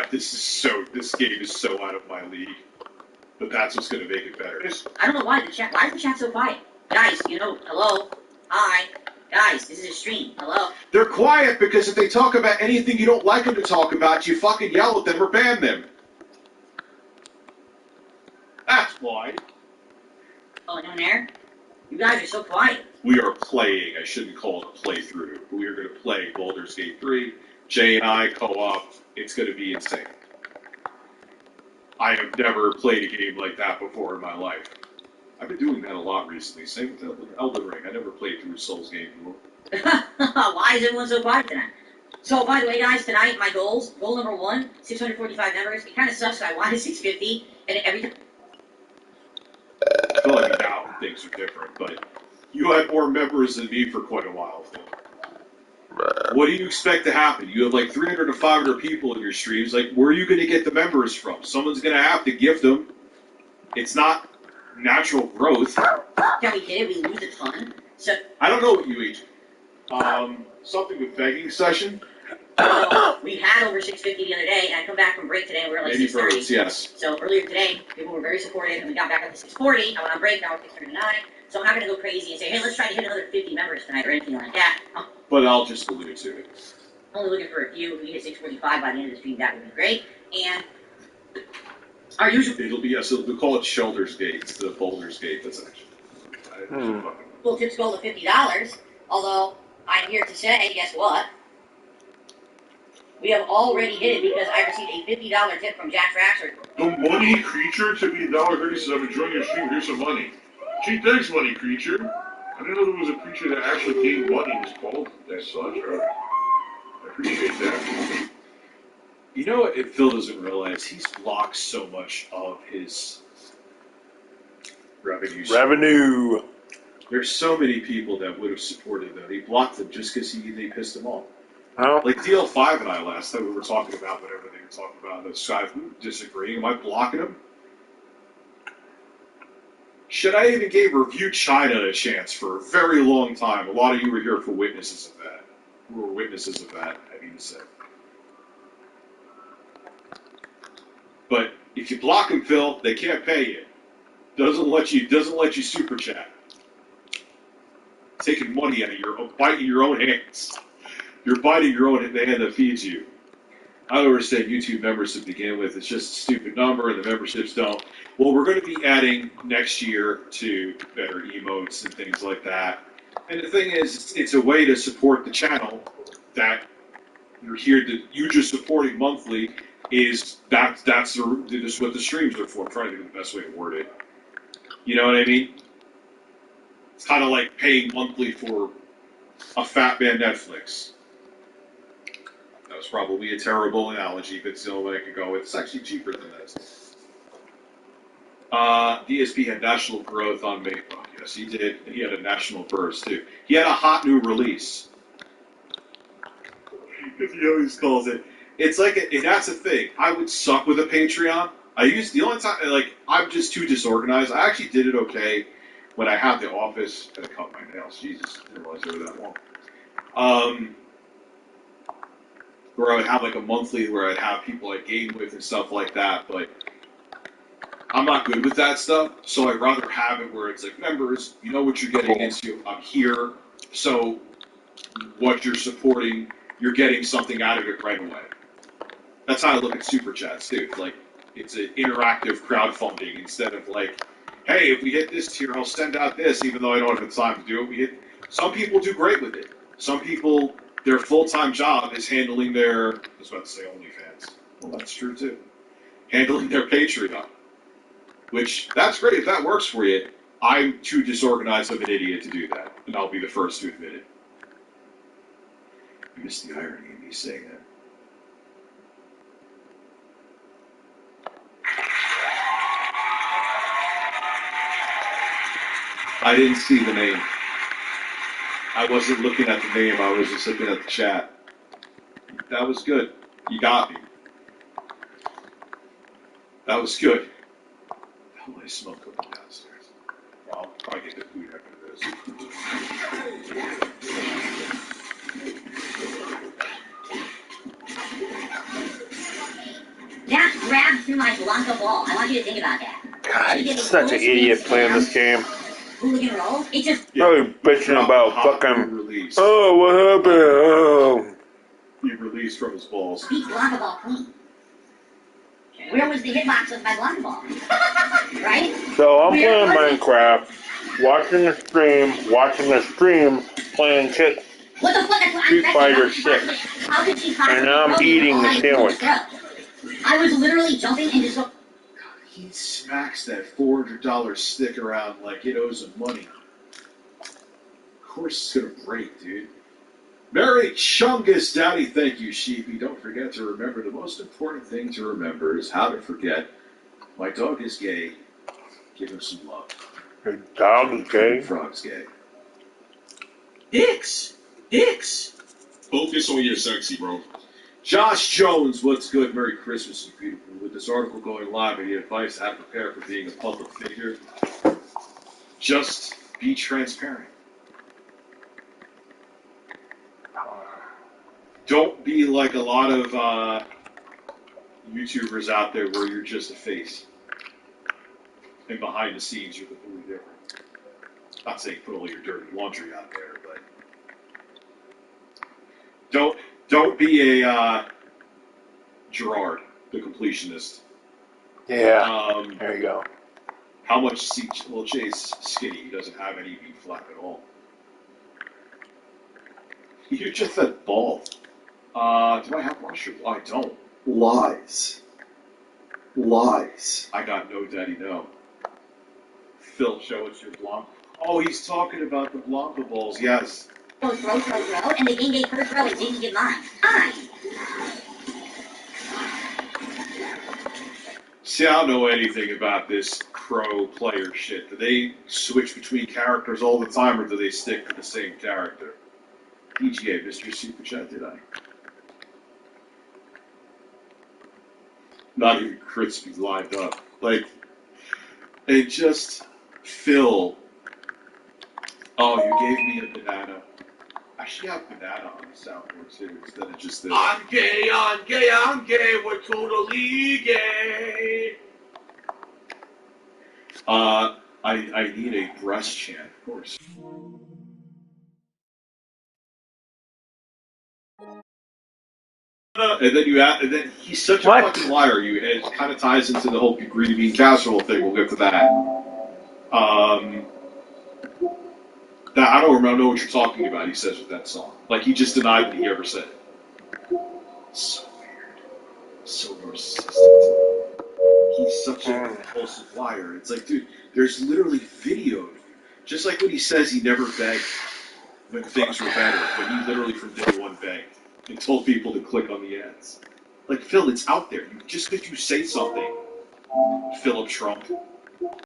This game is so out of my league. But that's what's going to make it better. I don't know why the chat. Why is the chat so quiet? Guys, hello, hi, guys, this is a stream. Hello. They're quiet because if they talk about anything you don't like them to talk about, you fucking yell at them or ban them. That's why. Oh, anyone there? You guys are so quiet. We are playing. I shouldn't call it a playthrough. But we are going to play Baldur's Gate 3. Jay and I co-op. It's going to be insane. I have never played a game like that before in my life. I've been doing that a lot recently. Same with Elden Ring. I never played through a Souls game before. Why is everyone so quiet tonight? So, by the way, guys, tonight, my goals. Goal number 1, 645 members. It kind of sucks, I wanted 650, and every time... I feel like now things are different, but You had more members than me for quite a while, Phil. What do you expect to happen? You have like 300 to 500 people in your streams. Like, where are you going to get the members from? Someone's going to have to gift them. It's not natural growth. Yeah, we did it. We lose a ton. So I don't know what you eat. Something with begging session. We had over 650 the other day, and I come back from break today, and we were like 630. Birds, yes. So earlier today, people were very supportive, and we got back up to 640. I went on break, now we're 639. So I'm not going to go crazy and say, hey, let's try to hit another 50 members tonight or anything like that. But I'll just allude to it. I'm only looking for a few. If we hit 645 by the end of the stream, that would be great. And our usual... It'll be, so we'll call it Shelter's Gate. It's the Boulder's Gate. That's actually... Well, tips goal to $50. Although, I'm here to say, guess what? We have already hit it because I received a $50 tip from Jack Traxler. The money creature took me $1.30 says I'm enjoying your stream. Here's some money. Gee, thanks, money creature. I didn't know there was a creature that actually gave money and is called as such. I appreciate that. You know what Phil doesn't realize? He's blocked so much of his revenue. There's so many people that would have supported that. He blocked them just because they pissed him off. Oh. Like DL5 and I last time we were talking about whatever they were talking about, those guys disagreeing. Am I blocking them? Shit, I even gave Review China a chance for a very long time. A lot of you were here for witnesses of that. Who were witnesses of that, I mean to say. But if you block them, Phil, they can't pay you. Doesn't let you super chat. Taking money out of biting your own hands. You're biting your own hand that feeds you. I don't understand YouTube members to begin with. It's just a stupid number, and the memberships don't. Well, we're going to be adding next year to better emotes and things like that. And the thing is, it's a way to support the channel that you're here to. You just supporting monthly is that's what the streams are for. I'm trying to think of the best way to word it. You know what I mean? It's kind of like paying monthly for a fat man Netflix. That was probably a terrible analogy, but it's the only way I could go with. It's actually cheaper than this. DSP had national growth on Mayflower. Yes, he did. And he had a national burst, too. He had a hot new release. As he always calls it. It's like, and that's the thing. I would suck with a Patreon. The only time, I'm just too disorganized. I actually did it okay when I had the office. I cut my nails. Jesus, I didn't realize they were that long. Where I would have like a monthly where I'd have people I game with and stuff like that, but I'm not good with that stuff, so I'd rather have it where it's like, members, you know what you're getting into, I'm here, so what you're supporting, you're getting something out of it right away. That's how I look at Super Chats, too. Like, it's an interactive crowdfunding instead of like, hey, if we hit this tier, I'll send out this, even though I don't have the time to do it. Some people do great with it. Some people... Their full-time job is handling their, I was about to say OnlyFans. Well, that's true, too. Handling their Patreon. Which, that's great if that works for you. I'm too disorganized of an idiot to do that. And I'll be the first to admit it. I miss the irony in me saying that. I didn't see the name. I wasn't looking at the name, I was just looking at the chat. That was good. You got me. That was good. How do I smell cooking downstairs? Well, I'll probably get the food after this. Jack grabbed through my Blanca ball. I want you to think about that. God, he's such an idiot playing this game. Hooligan roll? It just... Probably bitching about fucking... Oh, what happened? Oh. He released from his balls. Beats Blanca ball clean. Where was the hitbox of my Blanca ball? Right? So I'm playing Minecraft, watching the stream, playing Street Fighter 6. How could she possibly... And now I'm eating the sandwich. I was literally jumping into so... He smacks that $400 stick around like it owes him money. Of course it's gonna break, dude. Merry Chungus Daddy, thank you, Sheepy. Don't forget to remember the most important thing to remember is how to forget. My dog is gay. Give him some love. Your dog is gay? Frog's gay. Dicks. Focus on your sexy, bro. Josh Jones, what's good? Merry Christmas, you beautiful. With this article going live, any advice how to prepare for being a public figure? Just be transparent. Don't be like a lot of YouTubers out there where you're just a face. And behind the scenes, you're completely different. Not saying put all your dirty laundry out there, but don't be a Gerard, the completionist. Yeah. There you go. How much well, Jay's skinny. He doesn't have any beef flap at all. You're just that bald. Do I have mushrooms? I don't. Lies. I got no daddy, no. Phil, show us your Blanc. Oh, he's talking about the Blanca balls, yes. Throw, and the game day first row and didn't get mine. Fine. See, I don't know anything about this pro player shit. Do they switch between characters all the time, or do they stick to the same character? PGA, Mr. Super Chat, did I? Not even crispy lined up. Like, it just, Phil, oh, you gave me a banana. I should have banana on the soundboard too, instead of just this. I'm gay, we're totally gay. I need a breast chant, of course. And then he's such a fucking liar. It kind of ties into the whole green bean casserole thing. We'll get to that. I don't know what you're talking about. He says with that song, like he just denied that he ever said it. So weird, so narcissistic. He's such a compulsive liar. It's like, dude, there's literally video. Just like when he says he never begged when things were better, when he literally from day one begged and told people to click on the ads. Like, Phil, it's out there. Just because you say something, Philip Trump,